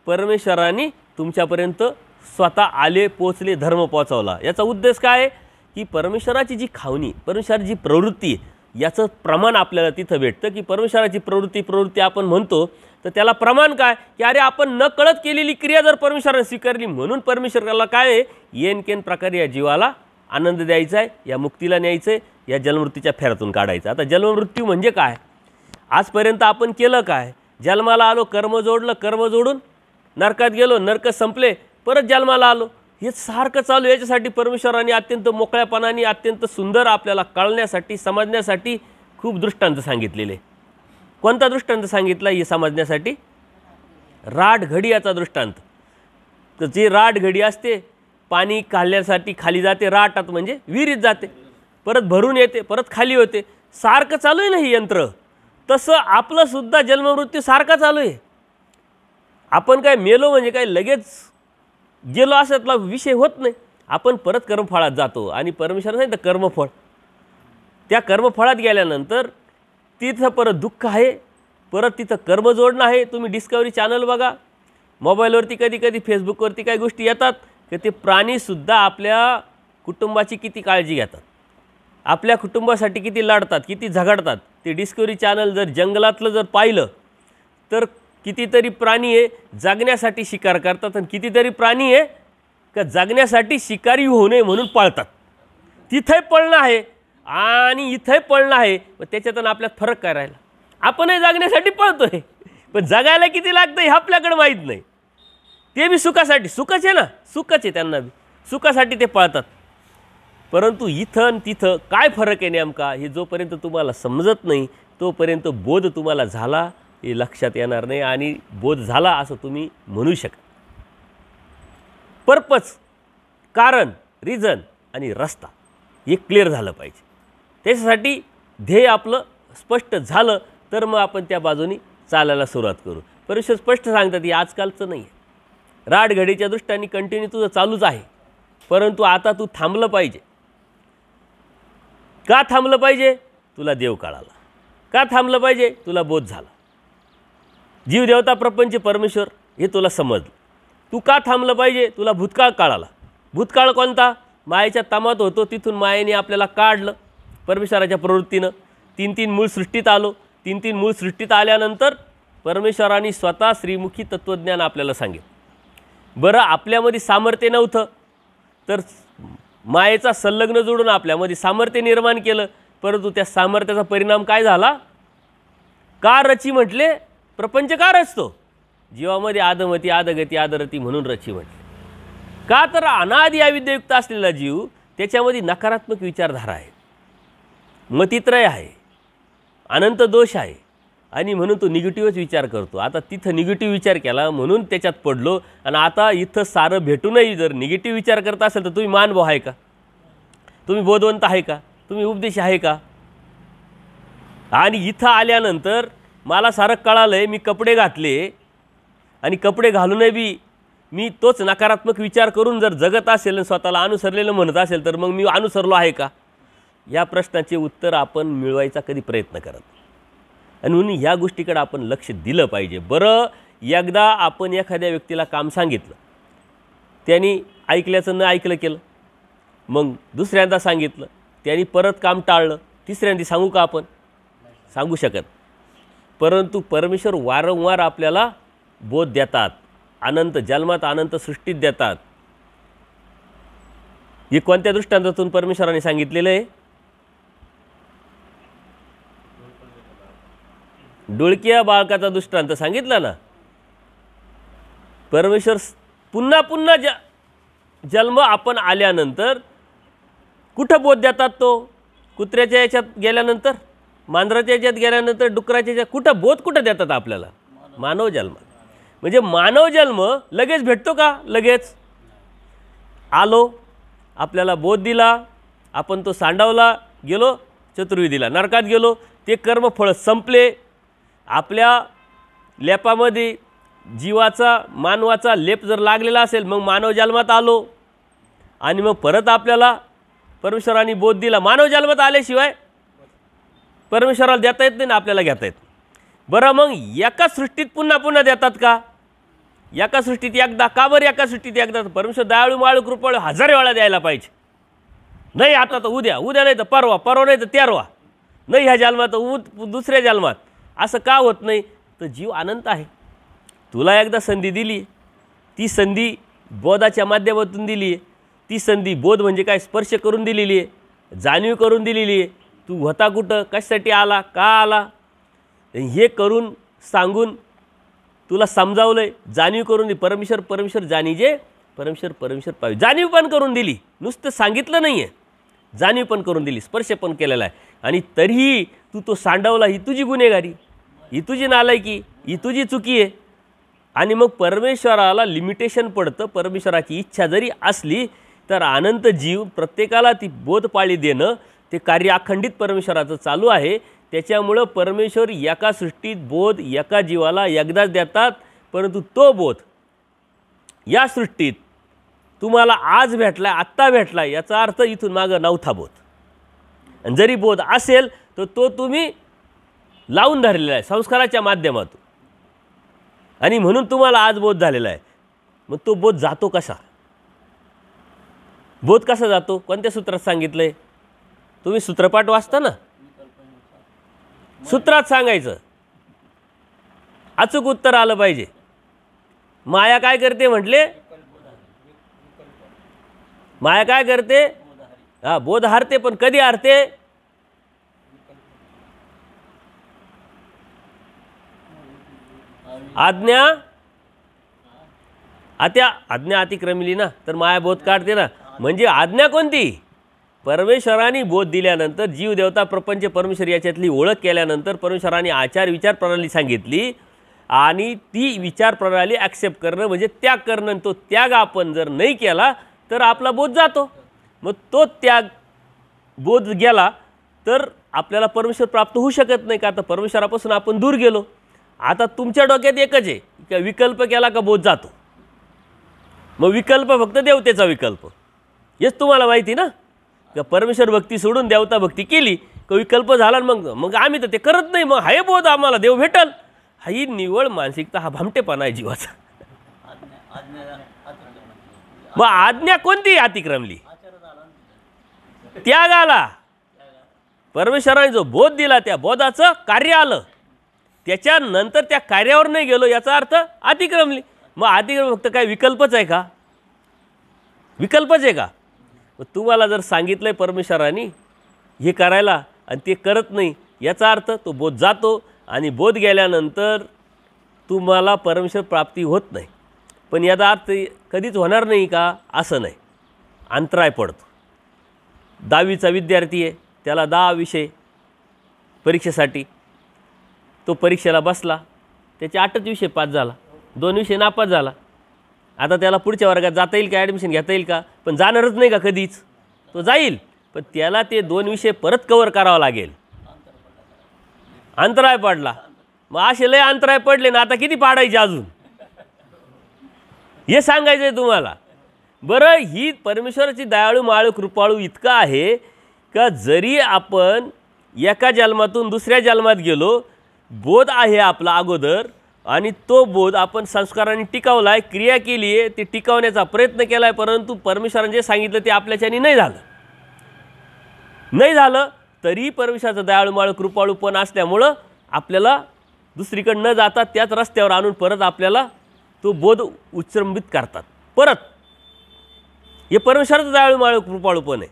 परमेश्वराने तुमच्यापर्यंत स्वतः आले, पोचले, धर्म पोचवला. याचा उद्देश काय आहे की परमेश्वराची जी खावणी, परमेश्वराची जी प्रवृत्ती याचं प्रमाण आपल्याला तिथं भेटतं. की परमेश्वराची प्रवृत्ती आपण म्हणतो तर त्याला प्रमाण काय की अरे आपण न कळत केलेली क्रिया जर परमेश्वराने स्वीकारली, म्हणून परमेश्वराला काय आहे, येन केन प्रकारे या जीवाला आनंद द्यायचा आहे, या मुक्तीला न्यायचं आहे, या जन्ममृत्यूच्या फेऱ्यातून काढायचं. आता जन्ममृत्यू म्हणजे काय? आजपर्यंत आपण केलं काय? जन्माला आलो, कर्म जोडलं, कर्म जोडून नरकात गेलो, नरक संपले, परत जन्माला आलो, हे सारखं चालू. याच्यासाठी परमेश्वराने अत्यंत मोकळ्यापणाने, अत्यंत सुंदर आपल्याला कळण्यासाठी, समजण्यासाठी खूप दृष्टांत सांगितलेले. कोणता दृष्टांत सांगितला हे समजण्यासाठी? राट घडी याचा दृष्टांत. तर जी राट घडी असते, पाणी काढण्यासाठी खाली जाते, राटात म्हणजे विहिरीत जाते, परत भरून येते, परत खाली होते, सारखं चालू आहे ना हे यंत्र. तसं आपलं सुद्धा जन्ममृत्यू सारखा चालू आहे. आपण काय मेलो म्हणजे काय लगेच गेलो असातला विषय होत नाही. आपण परत कर्मफळात जातो आणि परमेश्वर सांगितलं कर्मफळ. त्या कर्मफळात गेल्यानंतर तिथं परत दुःख आहे, परत तिथं कर्म जोडणं आहे. तुम्ही डिस्कवरी चॅनल बघा, मोबाईलवरती कधी कधी फेसबुकवरती काही गोष्टी येतात की ते प्राणीसुद्धा आपल्या कुटुंबाची किती काळजी घेतात, आपल्या कुटुंबासाठी किती लढतात, किती झगडतात. ते डिस्कवरी चॅनल जर जंगलातलं जर पाहिलं तर कितीतरी प्राणी आहे जगण्यासाठी शिकार करतात आणि कितीतरी प्राणी आहे का जगण्यासाठी शिकारी होऊ नये म्हणून पळतात. तिथे पळणं आहे आणि इथे पळणं आहे. मग त्याच्यातून आपल्यात फरक काय राहिला? आपणही जगण्यासाठी पळतोय, पण जगायला किती लागतं हे आपल्याकडे माहीत नाही. ते बी सुखासाठी, सुखच आहे ना, सुखच आहे त्यांना बी, सुखासाठी ते पळतात. परंतु इथं आणि तिथं काय फरक आहे नेमका हे जोपर्यंत तुम्हाला समजत नाही तोपर्यंत बोध तुम्हाला झाला हे लक्षात येणार नाही आणि बोध झाला असं तुम्ही म्हणू शकता. पर्पज, कारण, रिझन आणि रस्ता हे क्लिअर झालं पाहिजे. त्याच्यासाठी ध्येय आपलं स्पष्ट झालं तर मग आपण त्या बाजूनी चालायला सुरुवात करू. परमेश्वर स्पष्ट सांगतात की आजकालचं नाही आहे, राटघडीच्या दृष्टीने कंटिन्यू तुझं चालूच आहे, परंतु आता तू थांबलं पाहिजे. का थांबलं पाहिजे? तुला देव कळाला. का थांबलं पाहिजे? तुला बोध झाला. जीव देवता प्रपंच परमेश्वर हे तुला समजलं. तू का थांबलं पाहिजे? तुला भूतकाळ कळाला. भूतकाळ कोणता? मायेच्या तामात होतो, तिथून मायेने आपल्याला काढलं परमेश्वराच्या प्रवृत्तीनं, 3 मूळ सृष्टीत आलो. 3 मूळ सृष्टीत आल्यानंतर परमेश्वराने स्वतः श्रीमुखी तत्त्वज्ञान आपल्याला सांगितलं. बरं, आपल्यामध्ये सामर्थ्य नव्हतं, तर मायेचा संलग्न जोडून आपल्यामध्ये सामर्थ्य निर्माण केलं. परंतु त्या सामर्थ्याचा परिणाम काय झाला? का रची म्हटले? प्रपंच का रचतो? जीवामध्ये आदमती, आदगती, आदरती म्हणून रची म्हटले. का? तर अनादि अविद्यायुक्त असलेला जीव, त्याच्यामध्ये नकारात्मक विचारधारा आहे, मतित्रय आहे, अनंत दोष आहे, आणि म्हणून तो निगेटिव्हच विचार करतो. आता तिथं निगेटिव्ह विचार केला म्हणून त्याच्यात पडलो. आणि आता इथं सारं भेटूनही जर निगेटिव्ह विचार करत असेल तर तुम्ही मानभाव आहे का? तुम्ही बोधवंत आहे का? तुम्ही उपदेश आहे का? आणि इथं आल्यानंतर मला सारं कळालं आहे, मी कपडे घातले आणि कपडे घालूनही बी मी तोच नकारात्मक विचार करून जर जगत असेल आणि स्वतःला अनुसरलेलं म्हणत असेल तर मग मी अनुसरलो आहे का? या प्रश्नाचे उत्तर आपण मिळवायचा कधी प्रयत्न करत. आणि म्हणून ह्या गोष्टीकडे आपण लक्ष दिलं पाहिजे. बरं, एकदा आपण एखाद्या व्यक्तीला काम सांगितलं, त्यांनी ऐकल्याचं न ऐकलं केलं, मग दुसऱ्यांदा सांगितलं, त्यांनी परत काम टाळलं, तिसऱ्यांदा सांगू का आपण? सांगू शकत. परंतु परमेश्वर वारंवार आपल्याला बोध देतात, अनंत जन्मात अनंत सृष्टीत देतात. हे कोणत्या दृष्टांतातून परमेश्वराने सांगितलेलं आहे? डोळक्या बाळकाचा दृष्टांत सांगितला ना. परमेश्वर पुन्हा पुन्हा जन्म आपण आल्यानंतर कुठं बोध देतात? तो कुत्र्याच्या याच्यात गेल्यानंतर, मांजराच्या याच्यात गेल्यानंतर, डुकराच्या याच्यात कुठं बोध कुठं देतात आपल्याला? मानव जन्मात. म्हणजे मानव जन्म लगेच भेटतो का? लगेच आलो, आपल्याला बोध दिला, आपण तो सांडावला, गेलो चतुर्विधीला, नरकात गेलो, ते कर्मफळ संपले. आपल्या लेपामध्ये जीवाचा, मानवाचा लेप जर लागलेला असेल, मग मानव जन्मात आलो आणि मग परत आपल्याला परमेश्वराने बोध दिला. मानव जन्मात आल्याशिवाय परमेश्वराला देता येत नाही ना, आपल्याला घेता येत. बरं, मग एका सृष्टीत पुन्हा पुन्हा देतात का? एका सृष्टीत एकदा का? बरं, एका सृष्टीत एकदा. परमेश्वर दयाळू, माळू, कृपाळू 1000 वेळा द्यायला पाहिजे. नाही आता तर उद्या, उद्या नाही तर परवा, परवा नाही तर 13वा, नाही ह्या जन्मात दुसऱ्या जन्मात. असं का होत नाही? तर जीव अनंत आहे. तुला एकदा संधी दिली, ती संधी बोधाच्या माध्यमातून दिली आहे. ती संधी बोध म्हणजे काय? स्पर्श करून दिलेली आहे, जाणीव करून दिलेली आहे. तू होता कुठं, कशासाठी आला, का आला, हे करून सांगून तुला समजावलं आहे, जाणीव करून दिली. परमेश्वर जाणीजे, परमेश्वर पावी. जाणीव पण करून दिली, नुसतं सांगितलं नाही आहे, जाणीव पण करून दिली, स्पर्श पण केलेला आहे. आणि तरीही तू तो सांडवला. ही तुझी गुन्हेगारी, ही तुझी नालायकी, ही तुझी चुकी आहे. आणि मग परमेश्वराला लिमिटेशन पडतं. परमेश्वराची इच्छा जरी असली तर अनंत जीव प्रत्येकाला ती बोधपाळी देणं, ते कार्य अखंडित परमेश्वराचं चालू आहे. त्याच्यामुळं परमेश्वर एका सृष्टीत बोध एका जीवाला एकदाच देतात. परंतु तो बोध या सृष्टीत तुम्हाला आज भेटला, आत्ता भेटला, याचा अर्थ इथून मागं नव्हता बोध. आणि जरी बोध असेल तर तो तुम्ही लावून धरलेला आहे संस्काराच्या माध्यमातून, आणि म्हणून तुम्हाला आज बोध झालेला आहे. मग तो बोध जातो कसा? बोध कसा जातो? कोणत्या सूत्रात सांगितलं आहे? तुम्ही सूत्रपाठ वाचता ना, सूत्रात सांगायचं, अचूक उत्तर आलं पाहिजे. माया काय करते म्हटले? माया काय करते? हा, बोध हारते. पण कधी हारते? आज्ञा अतिक्रमिली ना, तर माया बोध काढते ना. म्हणजे आज्ञा कोणती? परमेश्वराने बोध दिल्यानंतर, जीव देवता प्रपंच परमेश्वर याच्यातली ओळख केल्यानंतर परमेश्वराने आचार विचार प्रणाली सांगितली, आणि ती विचार प्रणाली ॲक्सेप्ट करणं म्हणजे त्याग करणं. तो त्याग आपण जर नाही केला तर आपला बोध जातो. मग तो त्याग बोध गेला तर आपल्याला परमेश्वर प्राप्त होऊ शकत नाही. का? तर परमेश्वरापासून आपण दूर गेलो. आता तुमच्या डोक्यात एकच आहे की विकल्प केला का बोध जातो. मग विकल्प फक्त देवतेचा विकल्प, हेच तुम्हाला माहिती ना. का परमेश्वर भक्ती सोडून देवता भक्ती केली का विकल्प झाला. मग आम्ही तर ते करत नाही, मग हाय बोध आम्हाला देव भेटल. ही निवळ मानसिकता, हा भामटेपणा आहे जीवाचा. मग आज्ञा कोणती अतिक्रमली? त्याग आला. परमेश्वराने जो बोध दिला त्या बोधाचं कार्य आलं, त्याच्यानंतर त्या कार्यावर नाही गेलो याचा अर्थ अतिक्रमली. मग अतिक्रम फक्त काय विकल्पच आहे का? विकल्पच आहे का? तुम्हाला जर सांगितलं आहे परमेश्वराने हे करायला आणि ते करत नाही, याचा अर्थ तो बोध जातो आणि बोध गेल्यानंतर तुम्हाला परमेश्वर प्राप्ती होत नाही. पण याचा अर्थ कधीच होणार नाही का? असं नाही. अंतराय पडतो. 10वीचा विद्यार्थी आहे, त्याला 10 विषय परीक्षेसाठी, तो परीक्षेला बसला, त्याचे 8च विषय पास झाला, 2 विषय नापास झाला. आता त्याला पुढच्या वर्गात जाता येईल का? ॲडमिशन घेता येईल का? पण जाणारच नाही का कधीच? तो जाईल, पण त्याला ते 2 विषय परत कवर करावं लागेल. अंतराय पडला. मग असे लय अंतराय पडले ना, आता किती पाडायचे अजून हे सांगायचं आहे तुम्हाला. बरं, ही परमेश्वराची दयाळू माळू कृपाळू इतका आहे का जरी आपण एका जन्मातून दुसऱ्या जन्मात गेलो, बोध आहे आपला अगोदर आणि तो बोध आपण संस्कारांनी टिकवला आहे, क्रिया केली आहे, ते टिकवण्याचा प्रयत्न केला आहे, परंतु परमेश्वराने जे सांगितलं ते आपल्याच्यानी नाही झालं तरी परमेश्वराचा दयाळू माळू कृपाळूपण असल्यामुळं आपल्याला दुसरीकडे न जाता त्याच रस्त्यावर आणून परत आपल्याला तो बोध उच्चंबित करतात. परत हे परमेश्वराचं दयाळू माळू कृपाळूपण आहे.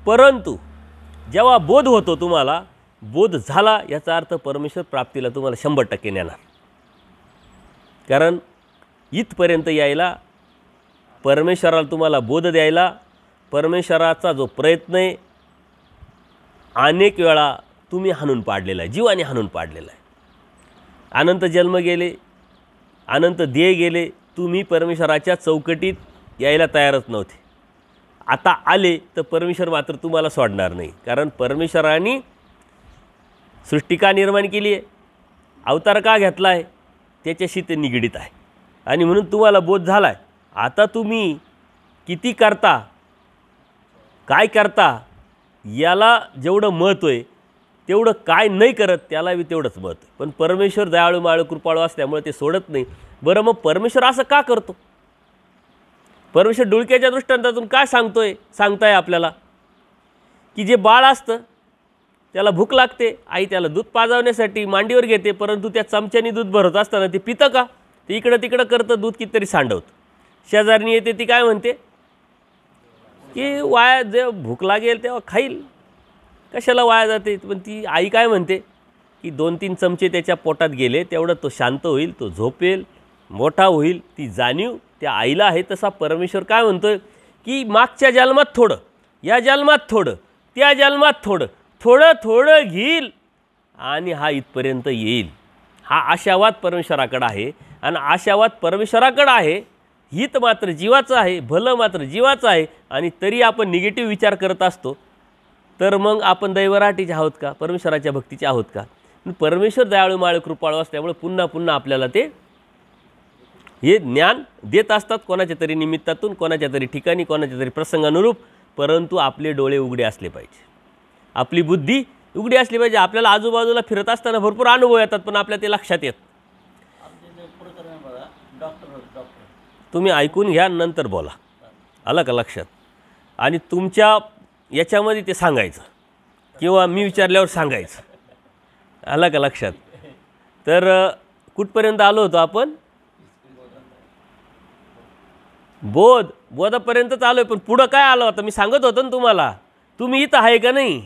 परंतु जेव्हा बोध होतो, तुम्हाला बोध झाला याचा अर्थ परमेश्वर प्राप्तीला तुम्हाला 100% नेणार. कारण इथपर्यंत यायला परमेश्वराला तुम्हाला बोध द्यायला परमेश्वराचा जो प्रयत्न आहे अनेक वेळा तुम्ही हाणून पाडलेला आहे, जीवाने हाणून पाडलेला आहे. अनंत जन्म गेले, अनंत देह गेले, तुम्ही परमेश्वराच्या चौकटीत यायला तयारच नव्हते. आता आले तर परमेश्वर मात्र तुम्हाला सोडणार नाही. कारण परमेश्वराने सृष्टी का निर्माण केली आहे, अवतार का घेतला आहे, त्याच्याशी ते निगडीत आहे. आणि म्हणून तुम्हाला बोध झाला आहे. आता तुम्ही किती करता, काय करता याला जेवढं महत्त्व आहे, तेवढं काय नाही करत त्याला बी तेवढंच महत्त्व आहे. पण परमेश्वर दयाळू माळू कृपाळू असल्यामुळे ते सोडत नाही. बरं, मग परमेश्वर असं का करतो? परमेश्वर डुळक्याच्या दृष्टांतातून काय सांगताय आपल्याला की जे बाळ असतं त्याला भूक लागते, आई त्याला दूध पाजवण्यासाठी मांडीवर घेते, परंतु त्या चमच्याने दूध भरत असताना ते पितं का? ते इकडं तिकडं करतं, दूध कितीतरी सांडवतं. शेजारणी येते, ती काय म्हणते की वाया, जे भूक लागेल तेव्हा खाईल, कशाला वाया जाते. पण ती आई काय म्हणते की 2-3 चमचे त्याच्या पोटात गेले तेवढं तो शांत होईल, तो झोपेल, मोठा होईल. ती जाणीव त्या आईला आहे. तसा परमेश्वर काय म्हणतोय की मागच्या जन्मात थोडं, या जन्मात थोडं, त्या जन्मात थोडं, थोडं थोडं घेईल आणि हा इथपर्यंत येईल. हा आशावाद परमेश्वराकडे आहे. आणि आशावाद परमेश्वराकडे आहे, हित मात्र जीवाचं आहे, भलं मात्र जीवाचं आहे. आणि तरी आपण निगेटिव्ह विचार करत असतो. तर मग आपण दैवराटीचे आहोत का? परमेश्वराच्या भक्तीचे आहोत का? परमेश्वर दयाळू माळू कृपाळू असल्यामुळे पुन्हा पुन्हा आपल्याला ते हे ज्ञान देत असतात, कोणाच्या तरी निमित्तातून, कोणाच्या तरी ठिकाणी, कोणाच्या तरी प्रसंगानुरूप. परंतु आपले डोळे उघडे असले पाहिजे, आपली बुद्धी उघडी असली पाहिजे. आपल्याला आजूबाजूला फिरत असताना भरपूर अनुभव येतात, पण आपल्या ते लक्षात येत. तुम्ही ऐकून घ्या, नंतर बोला, आलं का लक्षात? आणि तुमच्या याच्यामध्ये ते सांगायचं किंवा मी विचारल्यावर सांगायचं, आलं का लक्षात? तर कुठपर्यंत आलो होतो आपण? बोधापर्यंतच आलो आहे. पण पुढं काय आलं होतं मी सांगत होतो ना तुम्हाला. तुम्ही इथं आहे का नाही?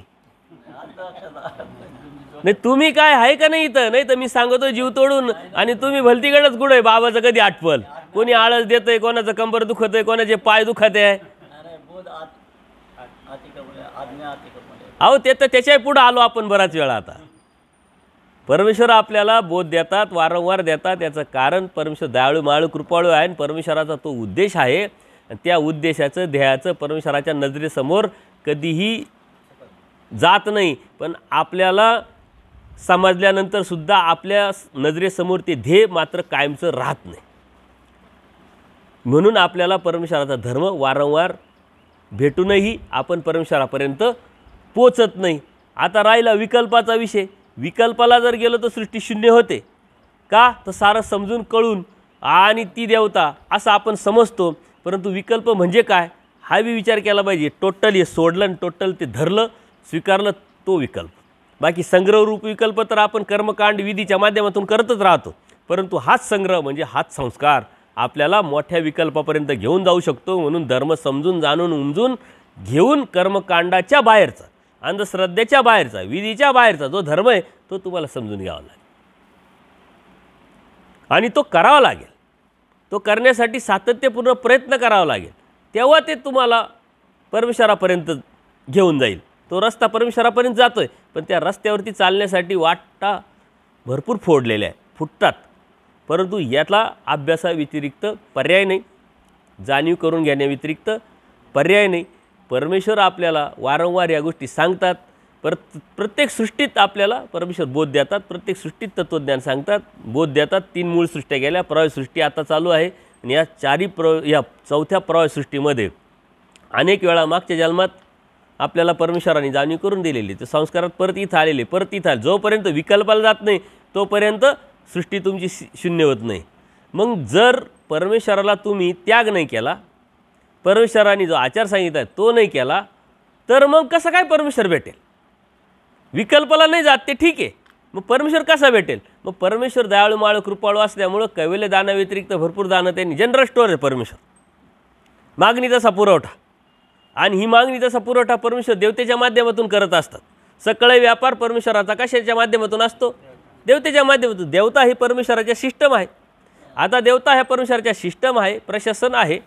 नाही, तुम्ही काय आहे का नाही इथं? नाही तर मी सांगतो जीव तोडून आणि तुम्ही भलतीकडेच कुठं आहे. बाबाचं कधी आठवल, कोणी आळस देत आहे, कोणाचं कंबर दुखत आहे, कोणाचे पाय दुखत आहे. अहो ते तर त्याच्याही पुढं आलो आपण बराच वेळा. आता परमेश्वर आपल्याला बोध देतात, वारंवार देतात. याचं कारण परमेश्वर दयाळू माळू कृपाळू आहे आणि परमेश्वराचा तो उद्देश आहे. आणि त्या उद्देशाचं, ध्येयाचं परमेश्वराच्या नजरेसमोर कधीही जात नाही. पण आपल्याला समजल्यानंतरसुद्धा आपल्या नजरेसमोर ते ध्येय मात्र कायमचं राहत नाही. म्हणून आपल्याला परमेश्वराचा धर्म वारंवार भेटूनही आपण परमेश्वरापर्यंत पोचत नाही. आता राहिला विकल्पाचा विषय. विकल्पाला जर गेलो तर सृष्टी शून्य होते का? तर सारं समजून कळून आणि ती देवता असं आपण समजतो. परंतु विकल्प म्हणजे काय हा बी विचार केला पाहिजे. टोटल हे सोडलं आणि टोटल ते धरलं स्वीकारलं तो विकल्प. बाकी संग्रहरूप विकल्प तर आपण कर्मकांड विधीच्या माध्यमातून करतच राहतो, परंतु हाच संग्रह म्हणजे हाच संस्कार आपल्याला मोठ्या विकल्पापर्यंत घेऊन जाऊ शकतो. म्हणून धर्म समजून जाणून उमजून घेऊन कर्मकांडाच्या बाहेरचा, अंधश्रद्धेच्या बाहेरचा, विधीच्या बाहेरचा जो धर्म आहे तो तुम्हाला समजून घ्यावा लागेल आणि तो करावा लागेल. तो करण्यासाठी सातत्यपूर्ण प्रयत्न करावा लागेल, तेव्हा ते तुम्हाला परमेश्वरापर्यंत घेऊन जाईल. तो रस्ता परमेश्वरापर्यंत जातो आहे, पण त्या रस्त्यावरती चालण्यासाठी वाटा भरपूर फोडलेल्या आहे, फुटतात. परंतु यातला अभ्यासाव्यतिरिक्त पर्याय नाही, जाणीव करून घेण्याव्यतिरिक्त पर्याय नाही. परमेश्वर आपल्याला वारंवार या गोष्टी सांगतात. प्रत्येक सृष्टीत आपल्याला परमेश्वर बोध देतात, प्रत्येक सृष्टीत तत्त्वज्ञान सांगतात, बोध देतात. 3 मूळ सृष्ट्या गेल्या, प्रवाहसृष्टी आता चालू आहे आणि या या चौथ्या प्रवाहसृष्टीमध्ये अनेक वेळा मागच्या जन्मात आपल्याला परमेश्वराने जाणीव करून दिलेली, ते संस्कारात परत इथं आलेले, परत इथं आले. जोपर्यंत विकल्पाला जात नाही तोपर्यंत सृष्टी तुमची शून्य होत नाही. मग जर परमेश्वराला तुम्ही त्याग नाही केला, परमेश्वराने जो आचार सांगितला आहे तो नाही केला, तर मग कसं काय परमेश्वर भेटेल? विकल्पाला नाही जात ते ठीक आहे, मग परमेश्वर कसा भेटेल? मग परमेश्वर दयाळू माळू कृपाळू असल्यामुळं कैवल्य दानाव्यतिरिक्त भरपूर दानं त्यांनी जनरल स्टोअर आहे परमेश्वर, मागणी तसा पुरवठा. आणि ही मागणी तसा पुरवठा परमेश्वर देवतेच्या माध्यमातून करत असतात. सकळ व्यापार परमेश्वराचा कशाच्या माध्यमातून असतो? देवतेच्या माध्यमातून. देवता ही परमेश्वराच्या सिस्टम आहे. आता देवता ह्या परमेश्वराच्या सिस्टम आहे, प्रशासन आहे.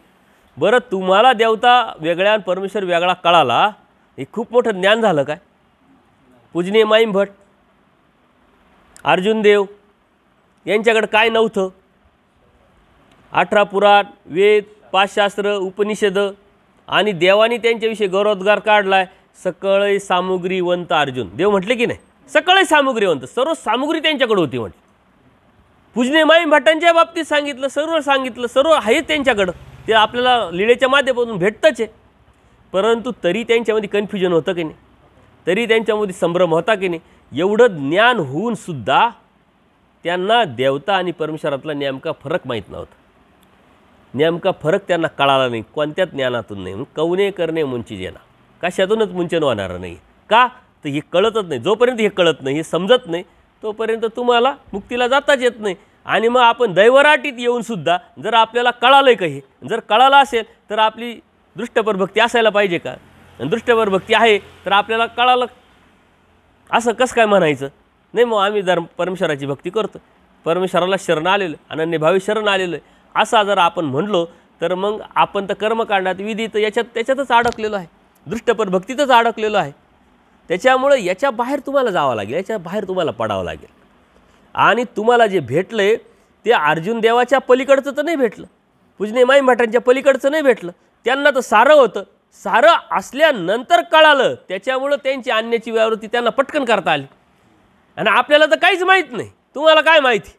बरं, तुम्हाला देवता वेगळ्या आणि परमेश्वर वेगळा कळाला, हे खूप मोठं ज्ञान झालं काय? पूजनीय माईम भट, अर्जुन देव यांच्याकडे काय नव्हतं? 18 पुराण, वेद, 5 शास्त्र, उपनिषद आणि देवाने त्यांच्याविषयी गौरवोद्गार काढलाय. सकळ सामुग्रीवंत अर्जुन. देव म्हटले की नाही, सकळ सामुग्रीवंत, सर्व सामुग्री त्यांच्याकडे होती म्हटली. पूजनीय माईम भटांच्या बाबतीत सांगितलं, सर्व आहे त्यांच्याकडं. ते आपल्याला लीळेच्या माध्यमातून भेटतंच आहे. परंतु तरी त्यांच्यामध्ये कन्फ्युजन होतं की नाही, तरी त्यांच्यामध्ये संभ्रम होता की नाही. एवढं ज्ञान होऊन सुद्धा त्यांना देवता आणि परमेश्वरातला नेमका फरक माहीत नव्हता. नेमका फरक त्यांना कळाला नाही, कोणत्या ज्ञानातून नाही. कवने करणे मुंची जेना, कशातूनच मुंचन होणार नाही. का तर हे कळतच नाही. जोपर्यंत हे कळत नाही, हे समजत नाही, तोपर्यंत तुम्हाला मुक्तीला जाताच येत नाही. आणि मग आपण दैवराटीत येऊनसुद्धा जर आपल्याला कळालं काही, जर कळालं असेल तर आपली दृष्टपर भक्ती असायला पाहिजे का? आणि दृष्टपर भक्ती आहे तर आपल्याला कळालं असं कसं काय म्हणायचं? नाही, मग आम्ही जर परमेश्वराची भक्ती करतो, परमेश्वराला शरण आलेलं, अनन्यभावी शरण आलेलं आहे, असा जर आपण म्हणलो तर मग आपण तर कर्मकांडात विधीत त्याच्यातच अडकलेलो आहे, दृष्टपर भक्तीतच अडकलेलो आहे. त्याच्यामुळं याच्या बाहेर तुम्हाला जावं लागेल, याच्या बाहेर तुम्हाला पडावं लागेल. आणि तुम्हाला जे भेटलं आहे ते अर्जुन देवाच्या पलीकडचं तर नाही भेटलं, पूजनीय माईम भटांच्या पलीकडचं नाही भेटलं. त्यांना तर सारं होतं, सारं असल्यानंतर कळालं, त्याच्यामुळं त्यांची आणण्याची व्यावृत्ती त्यांना पटकन करता आली. आणि आपल्याला तर काहीच माहीत नाही. तुम्हाला काय माहिती?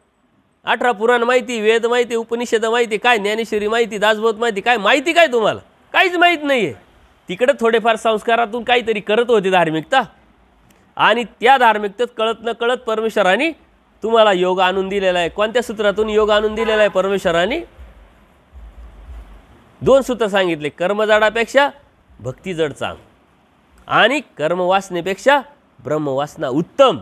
18 पुराण माहिती, वेद माहिती, उपनिषद माहिती, काय ज्ञानेश्वरी माहिती, दासबोध माहिती, काय माहिती काय तुम्हाला? काहीच माहीत नाही आहे. तिकडं थोडेफार संस्कारातून काहीतरी करत होते धार्मिकता, आणि त्या धार्मिकतेत कळत न कळत परमेश्वराने तुम्हाला योग आणून दिलेला आहे. कोणत्या सूत्रातून योग आणून दिलेला आहे परमेश्वराने? 2 सूत्र सांगितले, कर्मजाडापेक्षा भक्ती जड चांग आणि कर्मवासनेपेक्षा ब्रह्मवासना उत्तम.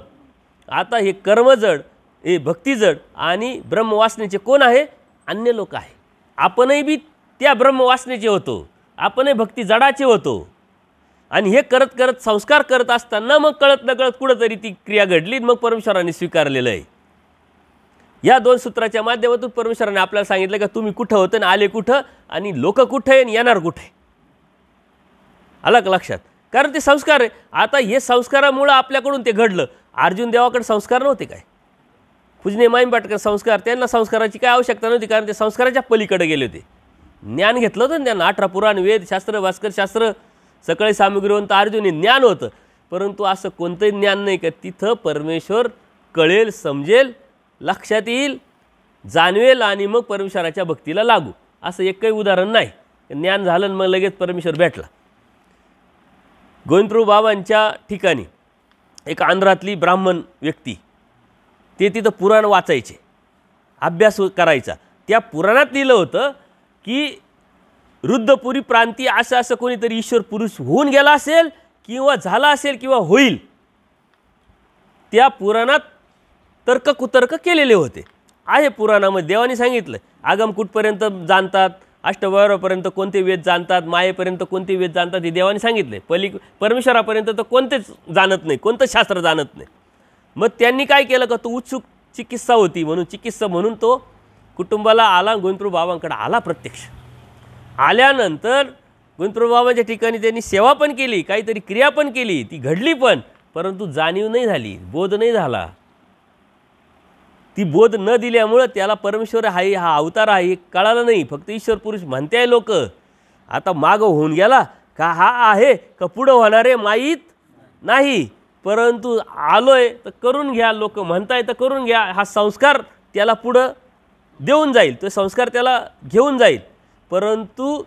आता हे कर्मजड, हे भक्तीजड आणि ब्रह्मवासनेचे कोण आहे? अन्य लोक आहे. आपणही बी त्या ब्रह्मवासनेचे होतो, आपणही भक्ती जडाचे होतो. आणि हे करत करत संस्कार करत असताना मग कळत न कळत कुठंतरी ती क्रिया घडली, मग परमेश्वराने स्वीकारलेलं आहे. या 2 सूत्राच्या माध्यमातून परमेश्वराने आपल्याला सांगितलं का तुम्ही कुठं होतं आणि आले कुठं, आणि लोक कुठे आहे आणि येणार कुठे. आलं का लक्षात? कारण ते संस्कार आहे. आता हे संस्कारामुळं आपल्याकडून ते घडलं. अर्जुन देवाकडे संस्कार नव्हते काय? पूजनीय माईम भटांकडे संस्कार, त्यांना संस्काराची काय आवश्यकता नव्हती, कारण ते संस्काराच्या पलीकडे गेले होते. ज्ञान घेतलं होतं त्यांना, 18 पुराण, वेद, शास्त्र, भास्कर शास्त्र, सकळे सामुग्रीवंत अर्जुन हे ज्ञान होतं. परंतु असं कोणतंही ज्ञान नाही का तिथं परमेश्वर कळेल, समजेल, लक्षात येईल, जाणवेल आणि मग परमेश्वराच्या भक्तीला लागू. असं एक काही उदाहरण नाही. ज्ञान झालं मग लगेच परमेश्वर भेटला. गोविंदप्रभू बाबांच्या ठिकाणी एक आंध्रातली ब्राह्मण व्यक्ती, ते तिथं पुराण वाचायचे, अभ्यास करायचा. त्या पुराणात लिहिलं होतं की रुद्रपुरी प्रांती असं कोणीतरी ईश्वर पुरुष होऊन गेला असेल किंवा झाला असेल किंवा होईल, त्या पुराणात तर्ककुतर्क केलेले होते. आहे पुराणामध्ये देवाने सांगितलं आगम कुठपर्यंत जाणतात, अष्टवैरापर्यंत कोणते वेद जाणतात, मायेपर्यंत कोणते वेद जाणतात हे देवाने सांगितले. परमेश्वरापर्यंत तर कोणतेच जाणत नाही, कोणतं शास्त्र जाणत नाही. मग त्यांनी काय केलं का, तो उत्सुक चिकित्सा होती म्हणून चिकित्सा म्हणून तो कुटुंबाला आला, गोविंदप्रभू बाबांकडे आला. प्रत्यक्ष आल्यानंतर गोविंदप्रभू बाबांच्या ठिकाणी त्यांनी सेवा पण केली, काहीतरी क्रिया पण केली, ती घडली पण, परंतु जाणीव नाही झाली, बोध नाही झाला. ती बोध न दिल्यामुळं त्याला परमेश्वर आहे, हा अवतार आहे, कळालं नाही. फक्त ईश्वर पुरुष म्हणते आहे लोक. आता मागं होऊन गेला का हा आहे का पुढं होणार आहे माहीत नाही, परंतु आलोय तर करून घ्या. लोक म्हणताय तर करून घ्या. हा संस्कार त्याला पुढं देऊन जाईल, तो संस्कार त्याला घेऊन जाईल. परंतु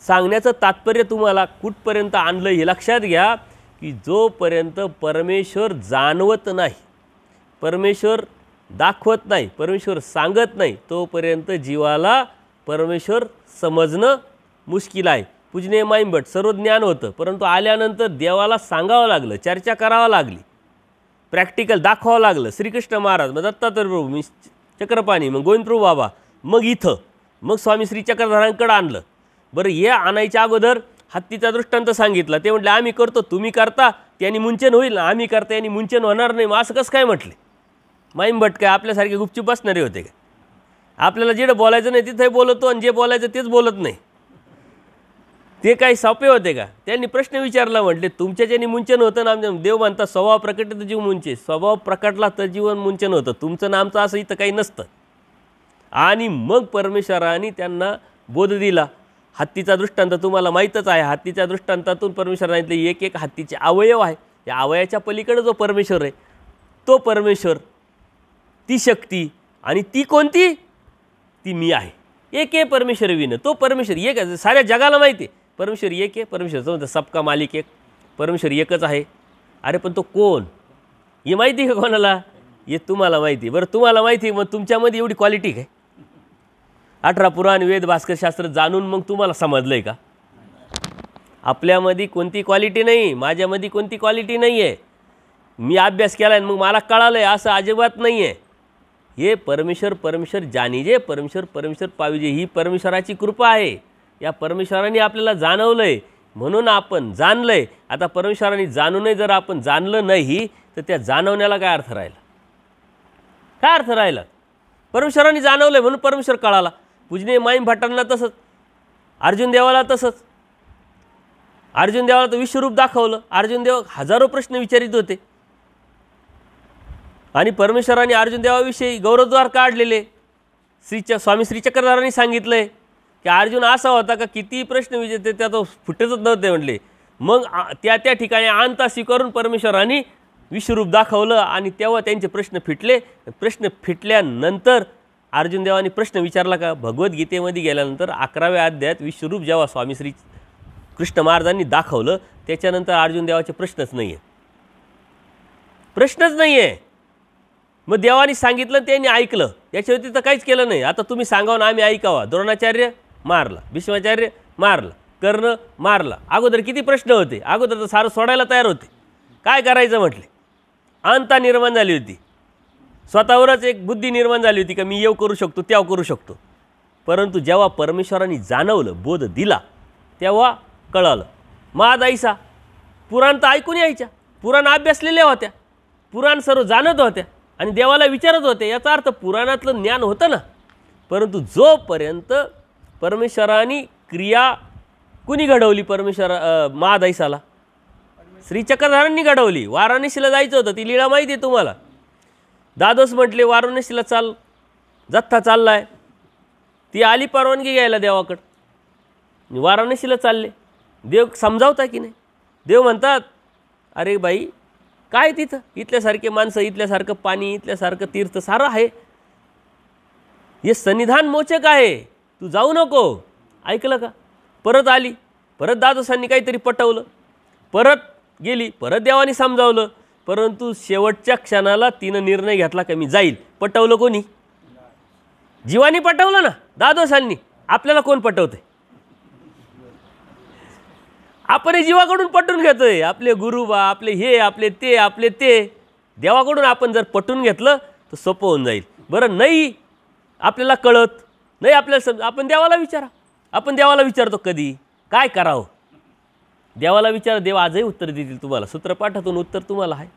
सांगण्याचं तात्पर्य तुम्हाला कुठपर्यंत आणलं हे लक्षात घ्या, की जोपर्यंत परमेश्वर जाणवत नाही, परमेश्वर दाखवत नाही, परमेश्वर सांगत नाही, तोपर्यंत जीवाला परमेश्वर समजणं मुश्किल आहे. पूजनीय माईंभट सर्व ज्ञान होतं, परंतु आल्यानंतर देवाला सांगावं लागलं, चर्चा करावं लागली, प्रॅक्टिकल दाखवावं लागलं. श्रीकृष्ण महाराज, मग दत्तात्रय प्रभू, मी चक्रपाणी, मग गोविंदप्रभू बाबा, मग इथं, मग स्वामी श्री चक्रधरांकडे आणलं. बरं, हे आणायच्या अगोदर हत्तीचा दृष्टांत सांगितला. ते म्हटले आम्ही करतो, तुम्ही करता, त्यांनी मुंचन होईल ना, आम्ही करता यांनी मुंचन होणार नाही. मग असं कसं काय म्हटले? माईंभट काय आपल्यासारखे गुपचूप बसणारे होते का? आपल्याला जेवढं बोलायचं नाही तिथंही बोलतो आणि जे बोलायचं तेच बोलत नाही. ते काही सोपे होते का? त्यांनी प्रश्न विचारला, म्हटले तुमच्याच्यानी मुंचन होतं ना. आमच्या देव म्हणतात स्वभाव प्रकट तर जीव मुंचे, स्वभाव प्रकटला तर जीवन मुंचन होतं. तुमचं नामचं असं इथं काही नसतं. आणि मग परमेश्वराने त्यांना बोध दिला. हत्तीचा दृष्टांत तुम्हाला माहीतच आहे. हत्तीच्या दृष्टांतातून परमेश्वराने सांगितले एक एक हत्तीचे अवयव आहे, या अवयवाच्या पलीकडे जो परमेश्वर आहे तो परमेश्वर, ती शक्ती, आणि ती कोणती? ती मी आहे. एक आहे परमेश्वर विन, तो परमेश्वर एक आहे. साऱ्या जगाला माहिती आहे परमेश्वर एक आहे. परमेश्वर समजतं सबका मालिक एक, परमेश्वर एकच आहे. अरे पण तो कोण हे माहिती आहे का कोणाला? हे तुम्हाला माहिती. बरं, तुम्हाला माहिती, मग तुमच्यामध्ये एवढी क्वालिटी काय? 18 पुराण वेद भास्कर शास्त्र जाणून मग तुम्हाला समजलं आहे का? आपल्यामध्ये कोणती क्वालिटी नाही, माझ्यामध्ये कोणती क्वालिटी नाही आहे. मी अभ्यास केला आहे मग मला कळालं आहे असं अजिबात नाही आहे. हे परमेश्वर जाणीजे, परमेश्वर पाविजे, ही परमेश्वराची कृपा आहे. या परमेश्वराने आपल्याला जाणवलं आहे म्हणून आपण जाणलं आहे. आता परमेश्वराने जाणूनही जर आपण जाणलं नाही तर त्या जाणवण्याला काय अर्थ राहिला? काय अर्थ राहिला? परमेश्वराने जाणवलं आहे म्हणून परमेश्वर कळाला. पूजनीय माईम भट्टांना तसंच, अर्जुन देवाला तसंच. अर्जुन देवाला तर विश्वरूप दाखवलं. अर्जुन देव हजारो प्रश्न विचारित होते आणि परमेश्वराने अर्जुन देवाविषयी गौरवद्वार काढलेले. स्वामी श्री चक्रधरांनी सांगितलंय की अर्जुन असा होता का किती प्रश्न विचारते त्यात फुटतच नव्हते म्हटले. मग त्या ठिकाणी आणता स्वीकारून परमेश्वराने विश्वरूप दाखवलं आणि तेव्हा त्यांचे प्रश्न फिटले. प्रश्न फिटल्यानंतर अर्जुन देवानी प्रश्न विचारला का? भगवद्गीतेमध्ये गेल्यानंतर 11व्या अध्यायात विश्वरूप जेव्हा स्वामी श्री कृष्ण महाराजांनी दाखवलं त्याच्यानंतर अर्जुन देवाचे प्रश्नच नाही आहे, प्रश्नच नाही आहे. मग देवानी सांगितलं त्यांनी ऐकलं, याच्या व्यतिरिक्त काहीच केलं नाही. आता तुम्ही सांगावं ना आम्ही ऐकावा. द्रोणाचार्य मारला, भीष्माचार्य मारला, कर्ण मारला. अगोदर किती प्रश्न होते, अगोदर तर सारं सोडायला तयार होते. काय करायचं म्हटले, अंता निर्माण झाली होती, स्वतःवरच एक बुद्धी निर्माण झाली होती का मी येऊ करू शकतो त्याव करू शकतो. परंतु जेव्हा परमेश्वरांनी जाणवलं, बोध दिला, तेव्हा कळालं. महादाईसा पुराण तर ऐकून यायच्या, पुराण अभ्यासलेल्या होत्या, पुराण सर्व जाणत होत्या आणि देवाला विचारत होते. याचा अर्थ पुराणातलं ज्ञान होतं ना. परंतु जोपर्यंत परमेश्वराने क्रिया कुणी घडवली, महादाईसाला श्री चक्रधरांनी घडवली. वाराणसीला जायचं होतं, ती लीळा माहिती आहे तुम्हाला. दादोस म्हटले वाराणसीला चाल, जथ्था चाललाय. ती आली परवानगी घ्यायला देवाकडं, वाराणसीला चालले. देव समजावता की नाही? देव म्हणतात अरे बाई काय तिथं, इथल्यासारखे माणसं, इथल्यासारखं पाणी, इथल्यासारखं तीर्थ सारं आहे, हे सन्निधान मोचक आहे, तू जाऊ नको. ऐकलं का? परत आली, परत दादोसांनी काहीतरी पटवलं, परत गेली, परत देवानी समजावलं. परंतु शेवटच्या क्षणाला तिनं निर्णय घेतला का मी जाईल. पटवलं कोणी? जीवानी पटवलं ना, दादोसांनी. आपल्याला कोण पटवते? आपण जीवाकडून पटून घेतोय, आपले गुरुबा, आपले हे, आपले ते देवाकडून आपण जर पटून घेतलं तर सोपं होऊन जाईल. बरं नाही आपल्याला कळत नाही, आपल्याला आपण देवाला विचारा. आपण देवाला विचारतो कधी काय करावं, देवाला विचारा, देव आजही उत्तर देतील तुम्हाला. सूत्रपाठातून उत्तर तुम्हाला आहे,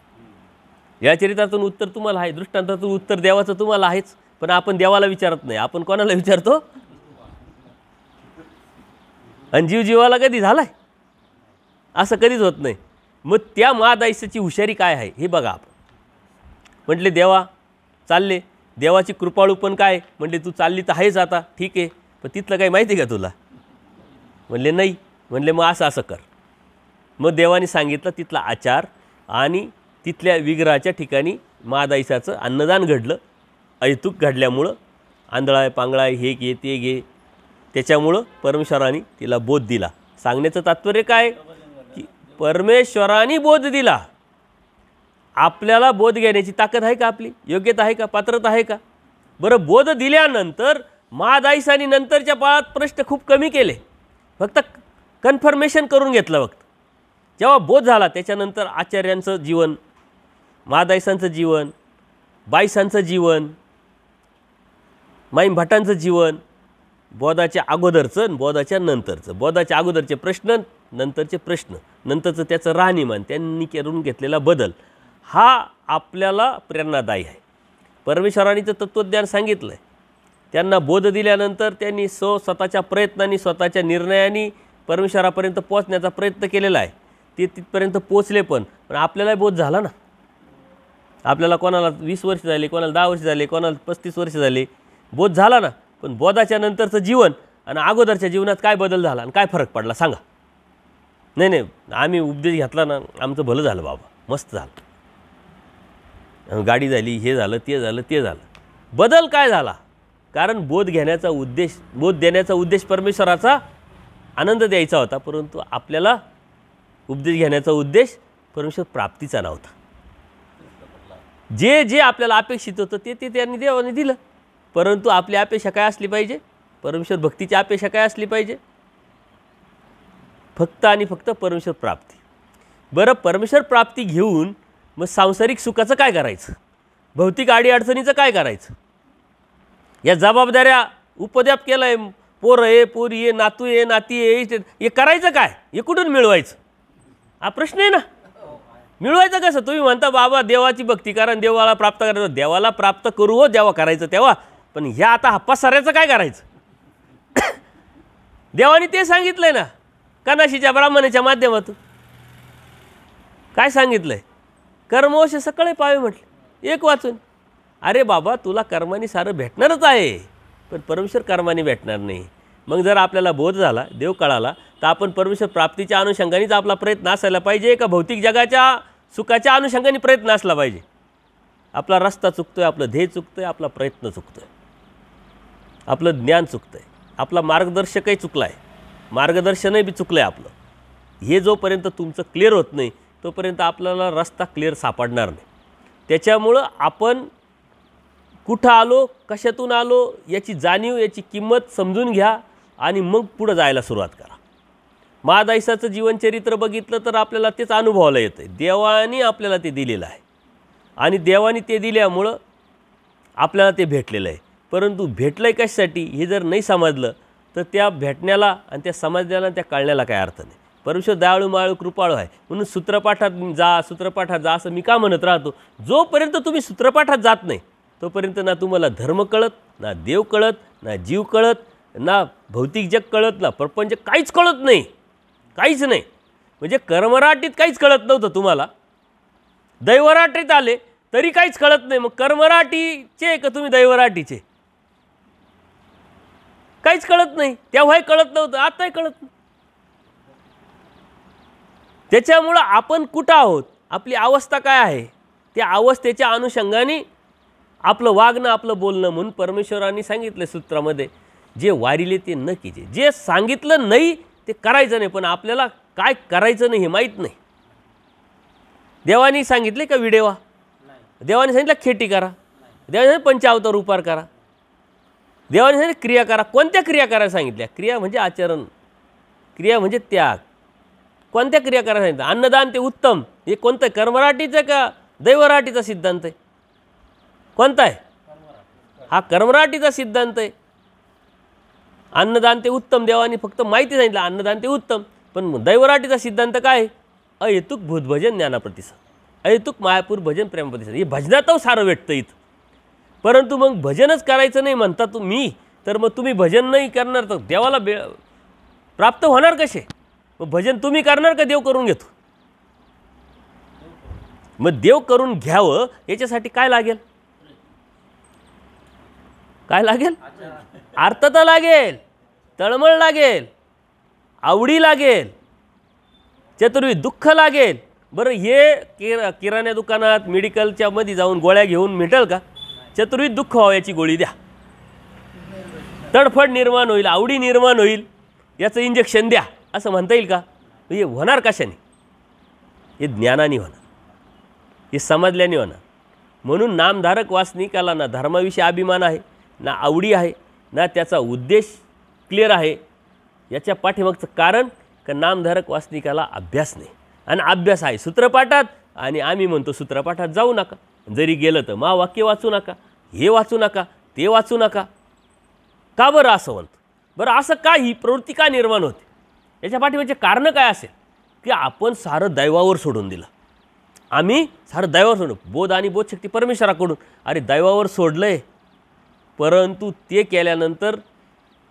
या चरित्रातून उत्तर तुम्हाला आहे, दृष्टांतातून उत्तर देवाचं तुम्हाला आहेच. पण आपण देवाला विचारत नाही, आपण कोणाला विचारतो? आणि जीवाला कधी झालाय असं कधीच होत नाही. मग त्या महादायसाची हुशारी काय आहे हे बघा. आपण म्हटले देवा चालले, देवाची कृपाळू पण काय म्हटले, तू चालली तर आहेच आता, ठीक आहे, पण तिथलं काही माहिती का तुला? म्हणले नाही. म्हणले मग असं कर. मग देवाने सांगितलं तिथला आचार आणि तिथल्या विग्रहाच्या ठिकाणी महादायसाचं अन्नदान घडलं. अहेतूक घडल्यामुळं आंधळा पांगळा हे घे ते घे, त्याच्यामुळं परमेश्वराने तिला बोध दिला. सांगण्याचं तात्पर्य काय की परमेश्वराने बोध दिला. आपल्याला बोध घेण्याची ताकद आहे का? आपली योग्यता आहे का? पात्रता आहे का? बरं, बोध दिल्यानंतर महादायसाने नंतरच्या काळात प्रश्न खूप कमी केले, फक्त कन्फर्मेशन करून घेतलं. फक्त जेव्हा बोध झाला त्याच्यानंतर आचार्यांचं जीवन, महादायसांचं जीवन, बाईसांचं जीवन, माईम भटांचं जीवन, बोधाच्या अगोदरचं आणि बोधाच्या नंतरचं, बोधाच्या अगोदरचे प्रश्न, नंतरचे प्रश्न, नंतरचं त्याचं राहणीमान, त्यांनी करून घेतलेला बदल, हा आपल्याला प्रेरणादायी आहे. परमेश्वराने तत्त्वज्ञान सांगितलं आहे. त्यांना बोध दिल्यानंतर त्यांनी स्वतःच्या प्रयत्नांनी, स्वतःच्या निर्णयाने परमेश्वरापर्यंत पोहोचण्याचा प्रयत्न केलेला आहे. ते तिथपर्यंत पोचले. पण आपल्यालाही बोध झाला ना. आपल्याला कोणाला 20 वर्ष झाले, कोणाला 10 वर्ष झाले, कोणाला 35 वर्ष झाले, बोध झाला ना. पण बोधाच्या नंतरचं जीवन आणि अगोदरच्या जीवनात काय बदल झाला आणि काय फरक पडला सांगा? नाही, आम्ही उपदेश घेतला ना, आमचं भलं झालं बाबा, मस्त झालं, गाडी झाली, हे झालं, ते झालं. बदल काय झाला? कारण बोध घेण्याचा उद्देश, बोध देण्याचा उद्देश परमेश्वराचा आनंद द्यायचा होता, परंतु आपल्याला उपदेश घेण्याचा उद्देश परमेश्वर प्राप्तीचा नव्हता. जे आपल्याला अपेक्षित होतं ते त्यांनी देवाने दिलं, परंतु आपली अपेक्षा काय असली पाहिजे? परमेश्वर भक्तीची अपेक्षा काय असली पाहिजे? फक्त आणि फक्त परमेश्वर प्राप्ती. बरं, परमेश्वर प्राप्ती घेऊन मग सांसारिक सुखाचं काय करायचं? भौतिक अडीअडचणीचं काय करायचं? या जबाबदाऱ्या उपद्याप केला आहे, पोरं आहे, पोरी आहे, नातू आहे, नाती आहे, हे करायचं काय? हे कुठून मिळवायचं? हा प्रश्न आहे ना. मिळवायचं कसं? तुम्ही म्हणता बाबा देवाची भक्ती करा, देवाला प्राप्त करायचं. देवाला प्राप्त करू हो, जेव्हा करायचं तेव्हा, पण ह्या आता पसाऱ्याचं काय करायचं? देवाने ते सांगितलंय ना कनाशीच्या ब्राह्मणाच्या माध्यमातून. काय सांगितलंय? कर्मवश सकळे पावे म्हटले एक वाचून. अरे बाबा, तुला कर्माने सारं भेटणारच आहे, पण परमेश्वर कर्माने भेटणार नाही. मग जर आपल्याला बोध झाला, देव कळाला, तर आपण परमेश्वर प्राप्तीच्या अनुषंगानेच आपला प्रयत्न असायला पाहिजे का भौतिक जगाच्या सुखाच्या अनुषंगाने प्रयत्न असला पाहिजे? आपला रस्ता चुकतोय, आपलं ध्येय चुकतोय, आपला प्रयत्न चुकतोय, आपलं ज्ञान चुकतंय, आपला मार्गदर्शकही चुकला आहे, मार्गदर्शनही बी चुकलं आहे आपलं. हे जोपर्यंत तुमचं क्लिअर होत नाही तोपर्यंत आपल्याला रस्ता क्लिअर सापडणार नाही. त्याच्यामुळं आपण कुठं आलो, कशातून आलो याची जाणीव, याची किंमत समजून घ्या आणि मग पुढं जायला सुरुवात करा. महादायसाचं जीवनचरित्र बघितलं तर आपल्याला तेच अनुभवायला येतं आहे. देवाने आपल्याला ते दिलेलं आहे आणि देवाने ते दिल्यामुळं आपल्याला ते भेटलेलं आहे. परंतु भेटलं आहे कशासाठी हे जर नाही समजलं तर त्या भेटण्याला आणि त्या समजण्याला, त्या कळण्याला काय अर्थ नाही. परमेश्वर दयाळू माळू कृपाळू आहे म्हणून सूत्रपाठात जा असं मी का म्हणत राहतो. जोपर्यंत तुम्ही सूत्रपाठात जात नाही तोपर्यंत ना तुम्हाला धर्म कळत, ना देव कळत, ना जीव कळत, ना भौतिक जग कळत, ना प्रपंच काहीच कळत नाही, काहीच नाही. म्हणजे कर्मराटीत काहीच कळत नव्हतं तुम्हाला, दैवराटीत आले तरी काहीच कळत नाही. मग कर्मराटीचे का तुम्ही दैवराटीचे? काहीच कळत नाही. तेव्हाही कळत नव्हतं, आताही कळत नाही. त्याच्यामुळं आपण कुठं आहोत, आपली अवस्था काय आहे, त्या अवस्थेच्या अनुषंगाने आपलं वागणं, आपलं बोलणं. म्हणून परमेश्वरांनी सांगितलं सूत्रामध्ये, जे वारिले ते न कीजे. जे सांगितलं नाही ते करायचं नाही, पण आपल्याला काय करायचं नाही हे माहीत नाही. देवानी सांगितले का विडेवा? देवाने सांगितलं खेती करा, देवाने सांगितलं पंचावतार उपार करा, देवाने सांगितलं क्रिया करा. कोणत्या क्रिया करायला सांगितल्या? क्रिया म्हणजे आचरण, क्रिया म्हणजे त्याग, कोणत्या क्रिया करायला सांगितलं? अन्नदान ते उत्तम. हे कोणतं आहे? कर्मराटीचं का दैवराटीचा सिद्धांत आहे? कोणता आहे हा? कर्मराटीचा सिद्धांत आहे. अन्नदान ते उत्तम. देवाने फक्त माहिती सांगितलं अन्नदान ते उत्तम. पण दैवराटीचा सिद्धांत काय आहे? अहेतुक भूतभजन ज्ञानाप्रतिसाद, अहेतुक मायापूर भजन प्रेमप्रतिसाद. हे भजनात सारं भेटतं इथं. परंतु मग भजनच करायचं नाही म्हणता तुम्ही, तर मग तुम्ही भजन नाही करणार तर देवाला प्राप्त होणार कसे? मग भजन तुम्ही करणार का देव करून घेतो? मग देव करून घ्यावं याच्यासाठी काय लागेल? काय लागेल? आर्तता लागेल, तळमळ लागेल, आवडी लागेल, चतुर्विध दुःख लागेल. बरं हे किराणा दुकानात मेडिकलच्या मध्ये जाऊन गोळ्या घेऊन मिटेल का? चतुर्विध दुःख व्हायची गोळी द्या, तडफड निर्माण होईल, आवडी निर्माण होईल, याचं इंजेक्शन द्या असं म्हणता येईल का? हे होणार कशाने? हे ज्ञानाने होणार, हे समजल्याने होणार. म्हणून नामधारक वासनिकाला ना धर्माविषयी अभिमान आहे, ना आवडी आहे, ना त्याचा उद्देश क्लिअर आहे. याच्या पाठीमागचं कारण का नामधारक वासनिकाला अभ्यास नाही. आणि अभ्यास आहे सूत्रपाठात, आणि आम्ही म्हणतो सूत्रपाठात जाऊ नका, जरी गेलं तर वाक्य वाचू नका, हे वाचू नका, ते वाचू नका. का बरं असं म्हणतो? बरं असं का ही प्रवृत्ती का निर्माण होते? याच्या पाठीमागचे कारण काय असेल? की आपण सारं दैवावर सोडून दिलं. आम्ही सारं दैवावर सोडून, बोध आणि बोधशक्ती परमेश्वराकडून. अरे दैवावर सोडलंय, परंतु ते केल्यानंतर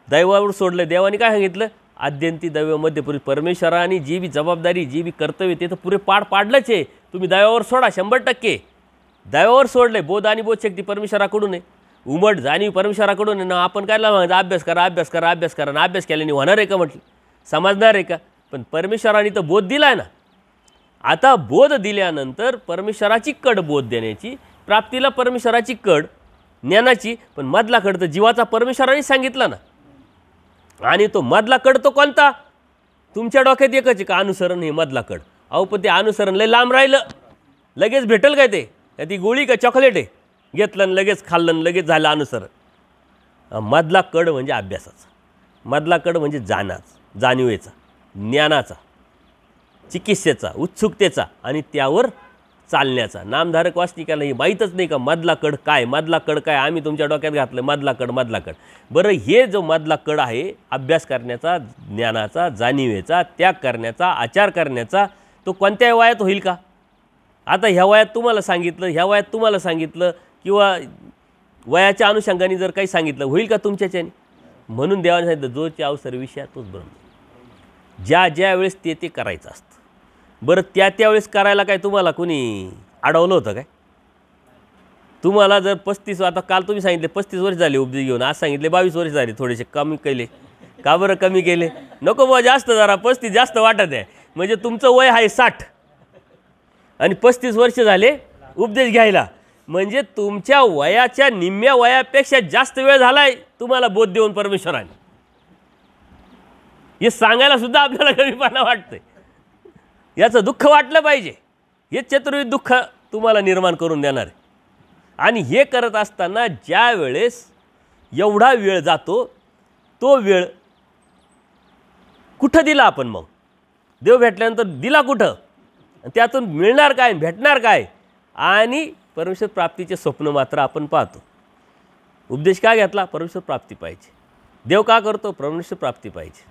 दैवावर सोडलं. देवाने काय सांगितलं? आद्यंती दैवामध्ये पुरे. परमेश्वराने जी बी जबाबदारी, जी बी कर्तव्य ते तर पुरे पाडलंच आहे. तुम्ही दैवावर सोडा 100%. दैवावर सोडलंय. बोध आणि बोधशक्ती परमेश्वराकडून आहे, उमट जाणीव परमेश्वराकडून आहे ना. आपण काय म्हणायचं? अभ्यास करा, अभ्यास करा, अभ्यास करा. ना अभ्यास केल्याने होणार आहे का म्हटलं? समजणार आहे का? पण परमेश्वराने तर बोध दिला आहे ना. आता बोध दिल्यानंतर परमेश्वराची कड बोध देण्याची, प्राप्तीला परमेश्वराची कड ज्ञानाची, पण मधला कड तर जीवाचा परमेश्वराने सांगितला ना. आणि तो मधला कड तो कोणता? तुमच्या डोक्यात एकच आहे का अनुसरण? हे मधला कड. अहो पण ते अनुसरण लय लांब राहिलं. लगेच भेटेल काय ते? का ती गोळी का चॉकलेट आहे? घेतलं आणि लगेच खाल्लं आणि लगेच झालं अनुसरण. मधला कड म्हणजे अभ्यासाचा, मधला कड म्हणजे जाणीवेचा, ज्ञानाचा, चिकित्सेचा, उत्सुकतेचा आणि त्यावर चालण्याचा. नामधारक वासनिकाला हे माहीतच नाही का मधला कड काय? मधला कड काय? आम्ही तुमच्या डोक्यात घातलं मधला कड, मधला कड. बरं हे जो मधला कड आहे अभ्यास करण्याचा, ज्ञानाचा, जाणीवेचा, त्याग करण्याचा, आचार करण्याचा, तो कोणत्या वयात होईल का? आता ह्या वयात तुम्हाला सांगितलं, ह्या वयात तुम्हाला सांगितलं, किंवा वयाच्या अनुषंगाने जर काही सांगितलं, होईल का तुमच्याच्याने? म्हणून देवाने सांगितलं जोच्या अवसर विषया तोच ब्रह्म. ज्या वेळेस ते करायचं असतं. बरं त्या वेळेस करायला काय तुम्हाला कोणी अडवलं होतं काय? तुम्हाला जर 35, आता काल तुम्ही सांगितले 35 वर्ष झाले उपदेश घेऊन, आज सांगितले 22 वर्ष झाले, थोडेसे कमी केले. का बरं कमी केले? नको बा जास्त, जरा 35 जास्त वाटत आहे. म्हणजे तुमचं वय आहे 60 आणि 35 वर्ष झाले उपदेश घ्यायला, म्हणजे तुमच्या वयाच्या निम्म्या वयापेक्षा जास्त वेळ झाला आहे तुम्हाला बोध देऊन परमेश्वराने. हे सांगायला सुद्धा आपल्याला कमीपणा वाटतंय. याचं दुःख वाटलं पाहिजे. हे चतुर्विध दुःख तुम्हाला निर्माण करून देणार आहे. आणि हे करत असताना ज्या वेळेस एवढा वेळ जातो, तो वेळ कुठं दिला आपण? मग देव भेटल्यानंतर दिला कुठं? त्यातून मिळणार काय, भेटणार काय? आणि परमेश्वर प्राप्तीचे स्वप्न मात्र आपण पाहतो. उपदेश का घेतला? परमेश्वर प्राप्ती पाहिजे. देव का करतो? परमेश्वर प्राप्ती पाहिजे.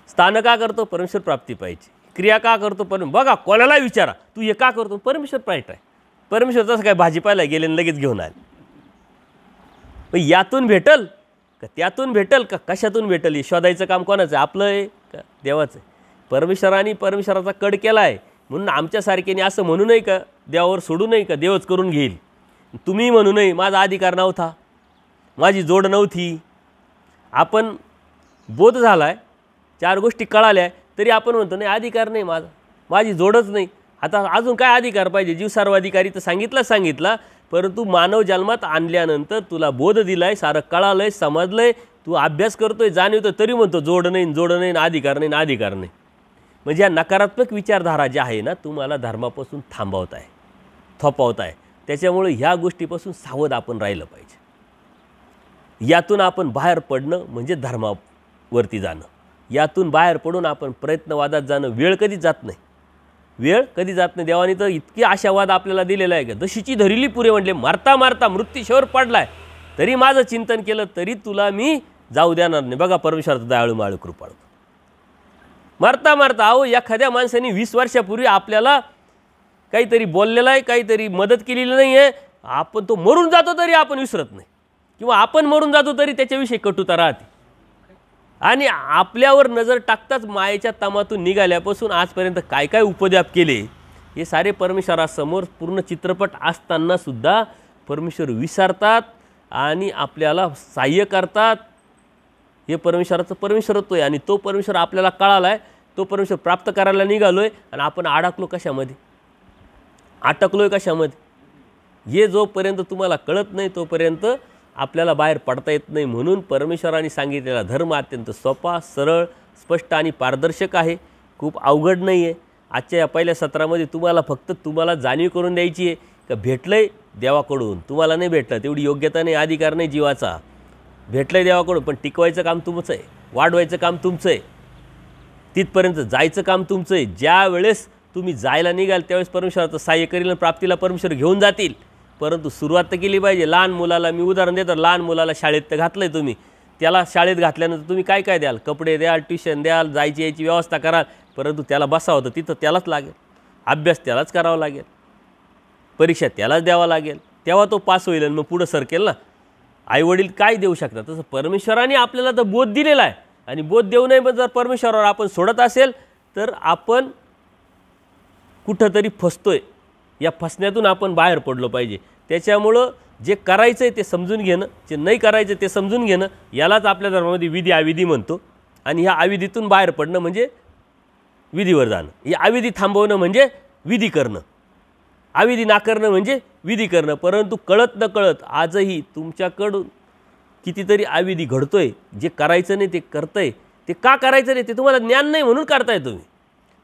स्थान का करतो? परमेश्वर प्राप्ती पाहिजे. क्रिया का करतो? बघा कोणाला विचारा, तू हे का करतो? परमेश्वर पाहिजे आहे. परमेश्वर तसं काय भाजीपाला गेले आणि लगेच घेऊन आले. मग यातून भेटल का त्यातून भेटल का कशातून भेटल? हे शोधायचं काम कोणाचं आहे? आपलं आहे का देवाचं आहे? परमेश्वराने परमेश्वराचा कड केला आहे. म्हणून आमच्यासारख्याने असं म्हणू नये का देवावर सोडू नये का देवच करून घेईल. तुम्ही म्हणू नये माझा अधिकार नव्हता, माझी जोड नव्हती. आपण बोध झाला आहे, 4 गोष्टी कळाल्या, तरी आपण म्हणतो नाही अधिकार नाही माझा, माझी जोडच नाही. आता अजून काय अधिकार पाहिजे? जीव सर्वाधिकारी तर सांगितला, परंतु मानव जन्मात आणल्यानंतर तुला बोध दिला आहे, सारं कळालं आहे, समजलं आहे, तू अभ्यास करतोय, जाणवतो, तरी म्हणतो जोड नाही, अधिकार नाही. म्हणजे या नकारात्मक विचारधारा ज्या आहे ना, तुम्हाला धर्मापासून थांबवत आहे, थोपवत आहे. त्याच्यामुळे ह्या गोष्टीपासून सावध आपण राहिलं पाहिजे. यातून आपण बाहेर पडणं म्हणजे धर्मावरती जाणं. यातून बाहेर पडून आपण प्रयत्नवादात जाणं, वेळ कधीच जात नाही, वेळ कधी जात नाही. देवाने तर इतकी आशावाद आपल्याला दिलेला आहे का, जशीची धरिली पुरे म्हणले, मारता मारता मृत्यूशेवर पडलाय तरी माझं चिंतन केलं तरी तुला मी जाऊ देणार नाही. बघा परमेश्वराचं दयाळू माळू कृपाळू. मारता मारता, अहो एखाद्या माणसाने 20 वर्षापूर्वी आपल्याला काहीतरी बोललेलं आहे, काहीतरी मदत केलेली नाही आहे, आपण तो मरून जातो तरी आपण विसरत नाही, किंवा आपण मरून जातो तरी त्याच्याविषयी कटुता राहते. आणि आपल्यावर नजर टाकताच मायेच्या तमातून निघाल्यापासून आजपर्यंत काय काय उपद्व्याप केले हे सारे परमेश्वरासमोर पूर्ण चित्रपट असताना सुद्धा परमेश्वर विसरतात आणि आपल्याला सहाय्य करतात. हे परमेश्वराचं परमेश्वरत्व आहे. आणि तो परमेश्वर आपल्याला कळाला आहे, तो परमेश्वर प्राप्त करायला निघालो आहे आणि आपण अडकलो कशामध्ये, अटकलो आहे कशामध्ये, हे जोपर्यंत तुम्हाला कळत नाही तोपर्यंत आपल्याला बाहेर पडता येत नाही. म्हणून परमेश्वराने सांगितलेला धर्म अत्यंत सोपा, सरळ, स्पष्ट आणि पारदर्शक आहे, खूप अवघड नाही आहे. आजच्या या पहिल्या सत्रामध्ये तुम्हाला जाणीव करून द्यायची आहे का भेटलं आहे देवाकडून, तुम्हाला नाही भेटलं, तेवढी योग्यता नाही, अधिकार नाही जीवाचा, भेटलं आहे देवाकडून, पण टिकवायचं काम तुमचं आहे, वाढवायचं काम तुमचं आहे, तिथपर्यंत जायचं काम तुमचं आहे. ज्या वेळेस तुम्ही जायला निघाल त्यावेळेस परमेश्वराचं सहाय्य करील आणि प्राप्तीला परमेश्वर घेऊन जातील. परंतु सुरुवात तर केली पाहिजे. लहान मुलाला मी उदाहरण देतो, लहान मुलाला शाळेत तर घातलं आहे तुम्ही, त्याला शाळेत घातल्यानंतर तुम्ही काय काय द्याल, कपडे द्याल, ट्युशन द्याल, जायची यायची व्यवस्था कराल, परंतु त्याला बसावं होतं तिथं त्यालाच लागेल, अभ्यास त्यालाच करावा लागेल, परीक्षा त्यालाच द्यावा लागेल, तेव्हा तो पास होईल आणि मग पुढं सरकेल ना. आईवडील काय देऊ शकतात, तसं परमेश्वराने आपल्याला तर बोध दिलेला आहे. आणि बोध देऊ नये, पण जर परमेश्वरावर आपण सोडत असेल तर आपण कुठंतरी फसतोय. या फसण्यातून आपण बाहेर पडलो पाहिजे. त्याच्यामुळं जे करायचं आहे ते समजून घेणं, जे नाही करायचं ते समजून घेणं, यालाच आपल्या धर्मामध्ये विधी अविधी म्हणतो. आणि ह्या अविधीतून बाहेर पडणं म्हणजे विधीवर जाणं, या अविधी थांबवणं म्हणजे विधी करणं, अविधी नाकारणं म्हणजे विधी करणं. परंतु कळत न कळत आजही तुमच्याकडून कितीतरी अविधी घडतोय. जे करायचं नाही ते करतंय, ते का करायचं नाही ते तुम्हाला ज्ञान नाही म्हणून करताय तुम्ही,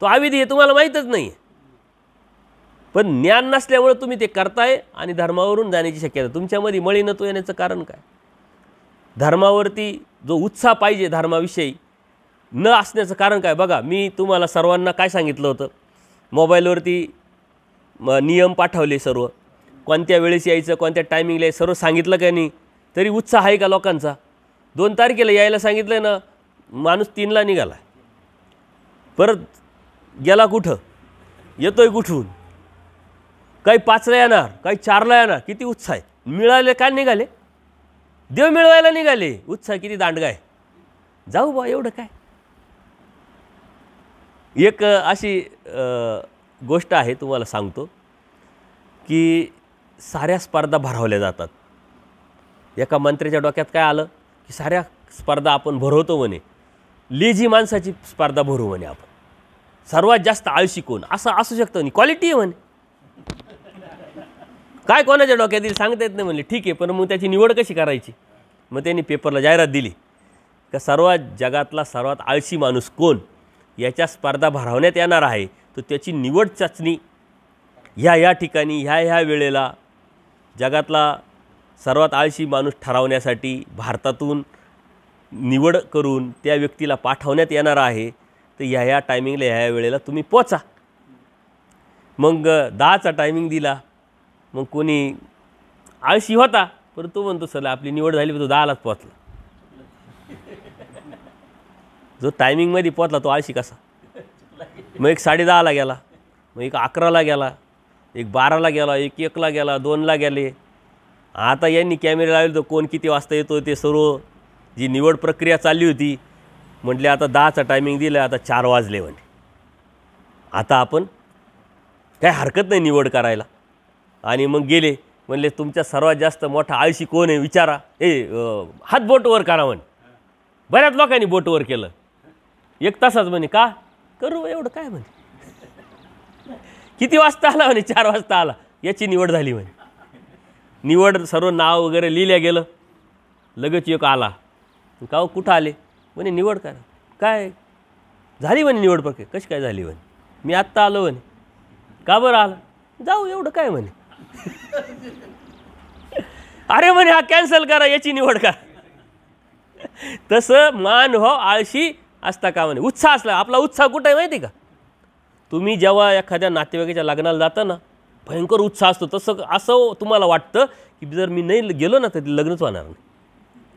तो अविधी हे तुम्हाला माहीतच नाही आहे. पण ज्ञान नसल्यामुळे तुम्ही ते करताय आणि धर्मावरून जाण्याची शक्यता. तुमच्यामध्ये मळीनत्व येण्याचं कारण काय, धर्मावरती जो उत्साह पाहिजे धर्माविषयी न असण्याचं कारण काय. बघा, मी तुम्हाला सर्वांना काय सांगितलं होतं, मोबाईलवरती नियम पाठवले, सर्व कोणत्या वेळेस यायचं, कोणत्या टायमिंगला यायचं सर्व सांगितलं का नाही, तरी उत्साह आहे का लोकांचा. 2 तारखेला यायला सांगितलं आहे ना, माणूस 3ला निघाला, परत गेला कुठं, येतोय कुठून, काही 5ला येणार, काही 4ला येणार, किती उत्साह आहे. मिळाले काय निघाले, देव मिळवायला निघाले, उत्साह किती दांडगा आहे. जाऊ बा, एवढं काय. एक अशी गोष्ट आहे तुम्हाला सांगतो की साऱ्या स्पर्धा भरवल्या जातात. एका मंत्र्याच्या डोक्यात काय आलं की साऱ्या स्पर्धा आपण भरवतो म्हणे, लेझी माणसाची स्पर्धा भरू म्हणे आपण, सर्वात जास्त आळशी कोण, असं असू शकतं नाही, क्वालिटी आहे म्हणे. काय कोणाच्या डोक्यात येईल सांगता येत नाही म्हणले. ठीक आहे, पण मग त्याची निवड कशी करायची. मग त्यांनी पेपरला जाहिरात दिली का जगातला सर्वात आळशी माणूस कोण, याच्या स्पर्धा भरवण्यात येणार आहे, तर त्याची निवड चाचणी ह्या ठिकाणी ह्या वेळेला जगातला सर्वात आळशी माणूस ठरवण्यासाठी भारतातून निवड करून त्या व्यक्तीला पाठवण्यात येणार आहे. तर ह्या टायमिंगला ह्या वेळेला तुम्ही पोचा. मग 10चा टायमिंग दिला. मग कोणी आळशी होता, पण तो म्हणतो सर आपली निवड झाली, तो 10लाच पोचला. जो टायमिंगमध्ये पोचला तो आळशी कसा. मग एक 10:30ला गेला, मग एक 11ला गेला, एक 12ला गेला, एक 1ला गेला, 2ला गेले. आता यांनी कॅमेरे लावले तर कोण किती वाजता येतो ते सर्व जी निवड प्रक्रिया चालली होती. म्हटले आता 10चा टायमिंग दिलं, आता 4 वाजले म्हणे, आता आपण काय हरकत नाही निवड करायला. आणि मग गेले. म्हणले तुमच्या सर्वात जास्त मोठा आळशी कोण आहे विचारा, हात बोट वर करा म्हणे. बऱ्याच लोकांनी बोट वर केलं. 1 तासाच म्हणे, का करू एवढं काय म्हणे. किती वाजता आला म्हणे, 4 वाजता आला, याची निवड झाली म्हणे. निवड सर्व नाव वगैरे लिहिल्या गेलं. लगेच एक आला, का हो कुठं आले म्हणे, निवड करा. काय झाली म्हणे निवड प्रक्रिया. कशी काय झाली म्हणे, मी आत्ता आलो म्हणे. का बरं आलं, जाऊ एवढं काय म्हणे. अरे म्हणे हा कॅन्सल करा, याची निवड करा. तसं मान हो आळशी असता कामा नये. उत्साह असला. आपला उत्साह कुठं आहे माहिती का? तुम्ही जेव्हा एखाद्या नातेवाईकाच्या लग्नाला जाता ना, भयंकर उत्साह असतो. तसं असं तुम्हाला वाटतं की जर मी नाही गेलो ना तर लग्नच होणार नाही.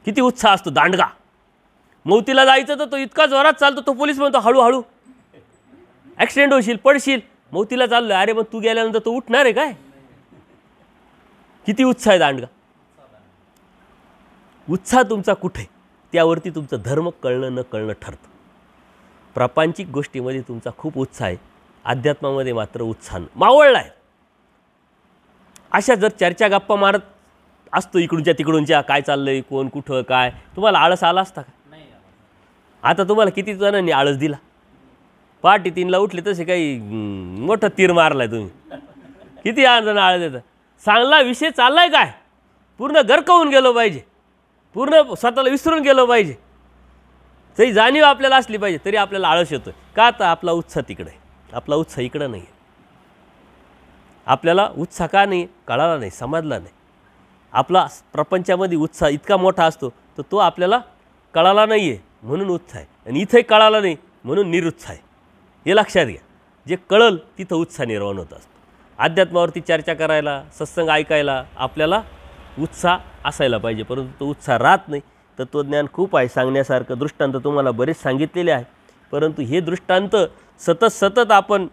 किती उत्साह असतो, दांडगा. मौतीला जायचं तर तो इतका जोरात चालतो, तो पोलीस म्हणतो हळूहळू, ॲक्सिडेंट होशील, पडशील. मौतीला चाललो, अरे मग तू गेल्यानंतर तो उठणार आहे काय? किती उत्साह आहे, दांडगा. उत्साह तुमचा कुठे, त्यावरती तुमचं धर्म कळणं न कळणं ठरतं. प्रापंचिक गोष्टीमध्ये तुमचा खूप उत्साह आहे, अध्यात्मामध्ये मात्र उत्साह मावळला आहे. अशा जर चर्चा गप्पा मारत असतो इकडूनच्या तिकडूनच्या, काय चाललंय, कोण कुठं काय, तुम्हाला आळस आला असता का? आता तुम्हाला किती जणांनी आळस दिला. पहाटे 3ला उठले तसे काही मोठं तीर मारलाय तुम्ही. किती जण आळस देतं. चांगला विषय चाललाय काय, पूर्ण गरकवून गेलो पाहिजे, पूर्ण स्वतःला विसरून गेलो पाहिजे, तरी जाणीव आपल्याला असली पाहिजे, तरी आपल्याला आळस येतोय का? तर आपला उत्साह तिकडे आहे, आपला उत्साह इकडं नाही आहे. आपल्याला उत्साह का नाही कळाला नाही, समजला नाही. आपला प्रपंचामध्ये उत्साह इतका मोठा असतो तर तो आपल्याला कळाला नाही आहे म्हणून उत्साह आहे, आणि इथंही कळाला नाही म्हणून निरुत्साह आहे. हे लक्षात घ्या. जे कळल तिथं उत्साह निर्माण होत असतो. अध्यात्मावरती चर्चा करायला, सत्संग ऐकायला आपल्याला उत्साह असायला पाहिजे, परंतु तो उत्साह राहत नाही. तत्त्वज्ञान खूप आहे सांगण्यासारखं, दृष्टांत तुम्हाला बरेच सांगितलेले आहे, परंतु हे दृष्टांत सतत आपण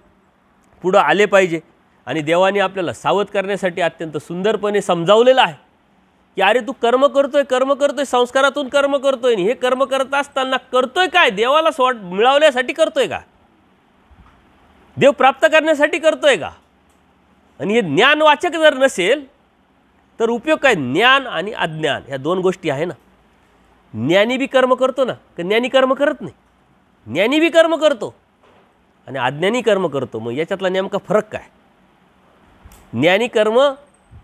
पुढं आले पाहिजे. आणि देवाने आपल्याला सावध करण्यासाठी अत्यंत सुंदरपणे समजावलेलं आहे की अरे तू कर्म करतोय, संस्कारातून कर्म करतोय, आणि हे कर्म करत असताना करतोय काय? देवाला मिळवण्यासाठी करतोय का? देव प्राप्त करण्यासाठी करतोय का? आणि हे ज्ञानवाचक जर नसेल तर उपयोग काय? ज्ञान आणि अज्ञान ह्या दोन गोष्टी आहे ना. ज्ञानी बी कर्म करतो ना, का ज्ञानी कर्म करत नाही? ज्ञानी बी कर्म करतो आणि अज्ञानी कर्म करतो. मग याच्यातला नेमका फरक काय? ज्ञानी कर्म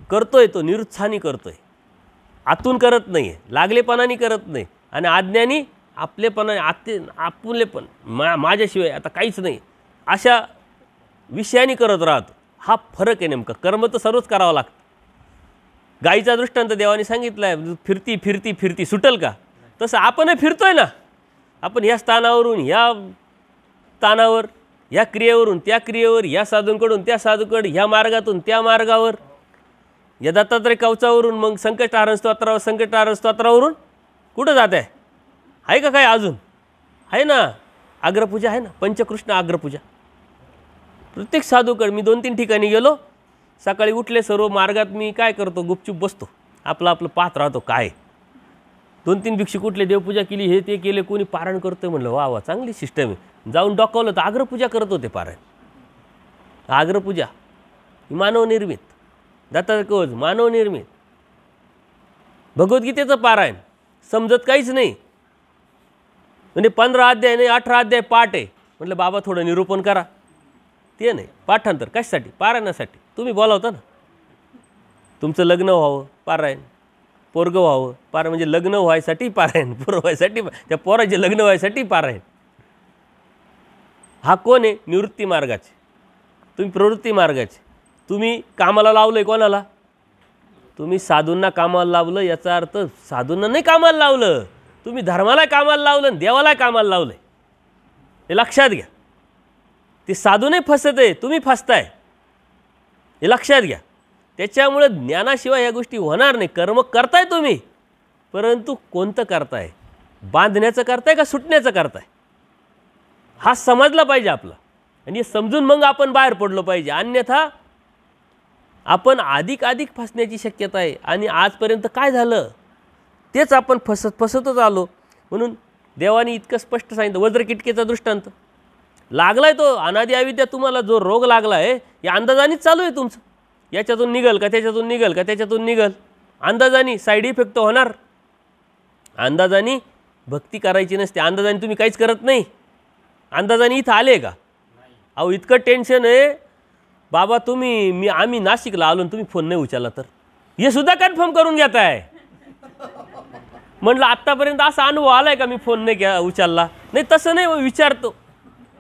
करतोय तो निरुत्साहाने करतोय, आतून करत नाही आहे, लागलेपणाने करत नाही. आणि अज्ञानी आपलेपणाने आपुलेपण माझ्याशिवाय आता काहीच नाही अशा विषयाने करत राहतो. हा फरक आहे नेमका. कर्म तर सर्वच करावं लागतं. गाईचा दृष्टांत देवाने सांगितला आहे, फिरती फिरती फिरती सुटल का? तसं आपणही फिरतोय ना. आपण ह्या स्थानावरून ह्या स्थानावर, ह्या क्रियेवरून त्या क्रियेवर, ह्या साधूंकडून त्या साधूकडे, ह्या मार्गातून त्या मार्गावर, या दत्तात्रय कवचावरून मग संकटहरण स्तोत्रावरून कुठं जात आहे का काय? अजून आहे ना, अग्रपूजा आहे ना, पंचकृष्ण अग्रपूजा. प्रत्येक साधूकडे मी 2-3 ठिकाणी गेलो. सकाळी उठले सर्व मार्गात मी काय करतो, गुपचूप बसतो, आपलं पाहत राहतो काय. 2-3 भिक्षुक उठले, देवपूजा केली, हे ते केले, कोणी पारायण करतोय, म्हणलं वा वा चांगली सिस्टम आहे. जाऊन डोकावलं तर अग्रपूजा करत होते. पारायण अग्रपूजा ही मानवनिर्मित, दत्तात्रय कवच मानवनिर्मित. भगवद्गीतेचं पारायण समजत काहीच नाही, म्हणजे 15 अध्याय नाही 18 अध्याय पाठ आहे. म्हटलं बाबा थोडं निरूपण करा. ते नाही, पाठांतर कशासाठी? पारायणासाठी. तुम्ही बोलावता ना, तुमचं लग्न व्हावं पारायण, पोरगं व्हावं पारायण, म्हणजे लग्न व्हायसाठी पारायण, पोरं व्हायसाठी, त्या पोराचे लग्न व्हायसाठी पारायण. हा कोण आहे? निवृत्ती मार्गाचे. तुम्ही प्रवृत्ती मार्गाचे. तुम्ही कामाला लावलं आहे कोणाला? तुम्ही साधूंना कामाला लावलं. याचा अर्थ साधूंना नाही कामाला लावलं, तुम्ही धर्माला कामाला लावलं, देवाला कामाला लावलं. हे लक्षात घ्या. ते साधू नाही फसत आहे, तुम्ही फसताय, हे लक्षात घ्या. त्याच्यामुळे ज्ञानाशिवाय या गोष्टी होणार नाही. कर्म करताय तुम्ही, परंतु कोणतं करताय? बांधण्याचं करताय का सुटण्याचं करताय? हा समजला पाहिजे आपला, आणि हे समजून मग आपण बाहेर पडलो पाहिजे. अन्यथा आपण अधिक फसण्याची शक्यता आहे. आणि आजपर्यंत काय झालं तेच आपण फसतच आलो. म्हणून देवाने इतकं स्पष्ट सांगितलं. वज्रकिटकेचा दृष्टांत लागलाय तो अनादि अविद्या. तुम्हाला जो रोग लागला आहे या अंदाजानेच चालू आहे तुमचं. याच्यातून निघल का त्याच्यातून निघल का त्याच्यातून निघल, अंदाजाने. साईड इफेक्ट तर होणार. अंदाजाने भक्ती करायची नसते. अंदाजाने तुम्ही काहीच करत नाही. अंदाजाने इथं आले का? अहो इतकं टेन्शन आहे बाबा. आम्ही नाशिकला आलो तुम्ही फोन नाही उचलला तर हे सुद्धा कन्फर्म करून घेत आहे. म्हटलं आत्तापर्यंत असा अनुभव आला आहे का मी फोन नाही उचलला? नाही, तसं नाही. विचारतो,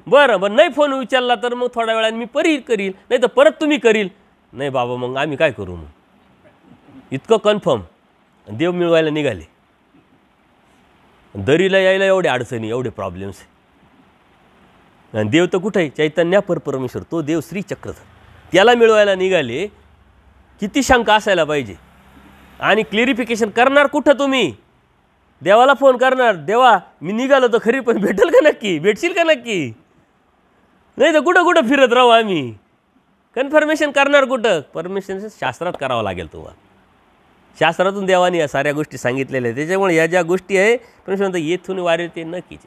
बरं नाही फोन उचलला तर मग थोड्या वेळाने मी करील, नाही तर परत तुम्ही करील. नाही बाबा मग आम्ही काय करू? मग इतकं कन्फर्म. देव मिळवायला निघाले, दरीला यायला एवढे अडचणी, एवढे प्रॉब्लेम्स. आणि देव तर कुठे आहे? चैतन्य परमेश्वर, तो देव श्री चक्रधर. त्याला मिळवायला निघाले, किती शंका असायला पाहिजे. आणि क्लिअरिफिकेशन करणार कुठं तुम्ही? देवाला फोन करणार, देवा मी निघालो तर खरी, पण भेटेल का नक्की? भेटशील का नक्की? नाही तर कुठं कुठं फिरत राहू आम्ही. कन्फर्मेशन करणार कुठं? परमिशन शास्त्रात करावं लागेल तुम्हाला. शास्त्रातून देवाने या साऱ्या गोष्टी सांगितलेल्या आहेत. त्याच्यामुळे या ज्या गोष्टी आहे परमेश्वर म्हणतात येथून वारे ते नक्कीच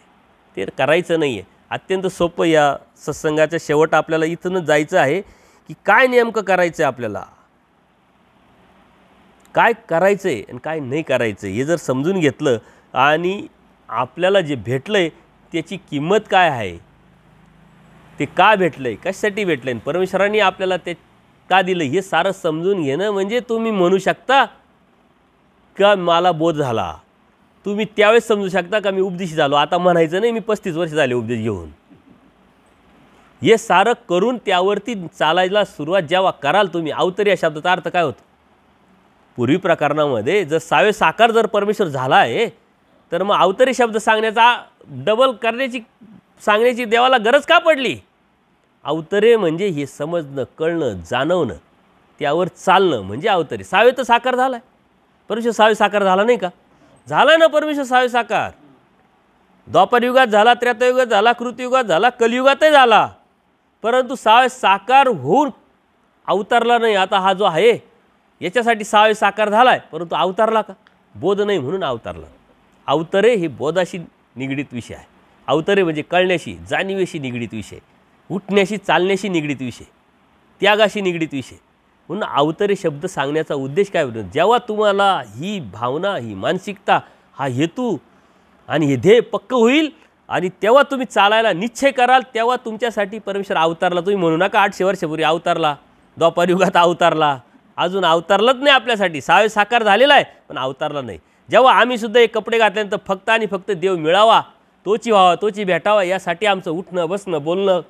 ते करायचं नाही आहे. अत्यंत सोपं. या सत्संगाच्या शेवट आपल्याला इथूनच जायचं आहे की काय नेमकं करायचं आहे, आपल्याला काय करायचं आहे आणि काय नाही करायचं आहे हे जर समजून घेतलं आणि आपल्याला जे भेटलं आहे त्याची किंमत काय आहे, ते का भेटलं आहे, कशासाठी भेटलं आहे, परमेश्वरांनी आपल्याला ते का दिलं, हे सारं समजून घेणं म्हणजे तुम्ही म्हणू शकता का मला बोध झाला. तुम्ही त्यावेळेस समजू शकता का मी उपदेशी झालो. आता म्हणायचं नाही मी 35 वर्ष झाले उपदेश घेऊन. हे सारं करून त्यावरती चालायला सुरुवात जेव्हा कराल तुम्ही. अवतरी या शब्दाचा अर्थ काय होतो? पूर्वी प्रकरणामध्ये जर सावे साकार जर परमेश्वर झाला आहे तर मग अवतरी शब्द सांगण्याचा डबल सांगण्याची देवाला गरज का पडली? अवतरे म्हणजे हे समजणं, कळणं, जाणवणं, त्यावर चालणं म्हणजे अवतरे. सावे तर साकार झाला आहे. परमेश्वर सावे साकार झाला नाही का? झाला ना परमेश्वर सावे साकार. द्वापरयुगात झाला, त्रेतायुगात झाला, कृतयुगात झाला, कलियुगातही झाला. परंतु सावे साकार होऊन अवतारला नाही. आता हा जो आहे याच्यासाठी सावे साकार झाला आहे, परंतु अवतारला का? बोध नाही म्हणून अवतारला. अवतरे हे बोधाशी निगडीत विषय आहे. अवतरे म्हणजे कळण्याशी, जाणीवेशी निगडीत विषय, उठण्याशी, चालण्याशी निगडीत विषय, त्यागाशी निगडीत विषय. म्हणून अवतरे शब्द सांगण्याचा उद्देश काय होतो? जेव्हा तुम्हाला ही भावना, ही मानसिकता, हा हेतू आणि हे ध्येय पक्क होईल आणि तेव्हा तुम्ही चालायला निश्चय कराल, तेव्हा तुमच्यासाठी परमेश्वर अवतारला. तुम्ही म्हणू नका 800 वर्षापूर्वी अवतारला, द्वापरयुगात अवतारला. अजून अवतारलाच नाही आपल्यासाठी. सावे साकार झालेला आहे पण अवतारला नाही. जेव्हा आम्ही सुद्धा एक कपडे घातल्यानंतर फक्त आणि फक्त देव मिळावा, तोची व्हावा, तोची भेटावा यासाठी आमचं उठणं, बसणं, बोलणं,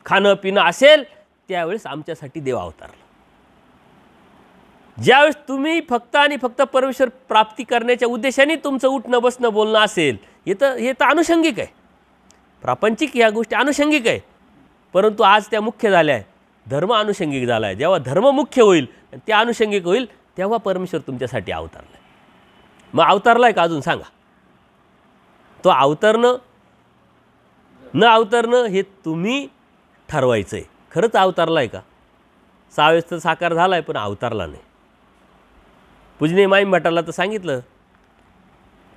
खाणं पिणं असेल, त्यावेळेस आमच्यासाठी देव अवतारला. ज्यावेळेस तुम्ही फक्त आणि फक्त परमेश्वर प्राप्ती करण्याच्या उद्देशाने तुमचं उठणं, बसणं, बोलणं असेल, हे तर अनुषंगिक आहे. प्रापंचिक ह्या गोष्टी अनुषंगिक आहे. परंतु आज त्या मुख्य झाल्या आहे. धर्म अनुषंगिक झाला आहे. जेव्हा धर्म मुख्य होईल आणि ते अनुषंगिक होईल तेव्हा परमेश्वर तुमच्यासाठी अवतारला आहे. मग अवतारला आहे का अजून सांगा? तो अवतरणं न अवतरणं हे तुम्ही ठरवायचं आहे. खरंच अवतारला आहे का? सावेस तर साकार झाला आहे पण अवतारला नाही. पूजनीय माईम भटाला तर सांगितलं,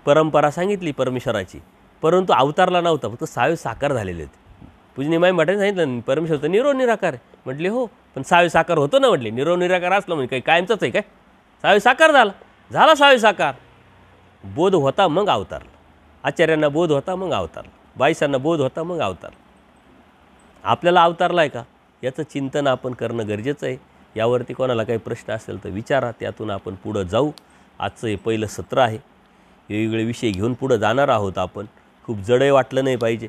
परंपरा सांगितली परमेश्वराची, परंतु अवतारला नव्हता, फक्त सावे साकार झालेले होते. पूजनीय माईम भटाने सांगितलं परमेश्वर तर निरो निराकार आहे. म्हटले हो, पण सावे साकार होतो ना. म्हटले निरो निराकार असलं म्हणजे काही कायमचंच आहे काय? सावे साकार झाला सावे साकार. बोध होता मग अवतारला. आचार्यांना बोध होता मग अवतारला. बाईसांना बोध होता मग अवतारला. आपल्याला अवतारला आहे का याचं चिंतन आपण करणं गरजेचं आहे. यावरती कोणाला काही प्रश्न असेल तर विचारा, त्यातून आपण पुढं जाऊ. आजचं हे पहिलं सत्र आहे. वेगवेगळे विषय घेऊन पुढं जाणार आहोत आपण. खूप जडही वाटलं नाही पाहिजे,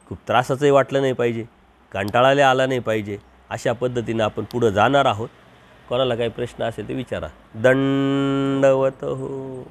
खूप त्रासाचंही वाटलं नाही पाहिजे, कंटाळाला आला नाही पाहिजे. अशा पद्धतीनं आपण पुढं जाणार आहोत. कोणाला काही प्रश्न असेल तर विचारा. दंडवत हो.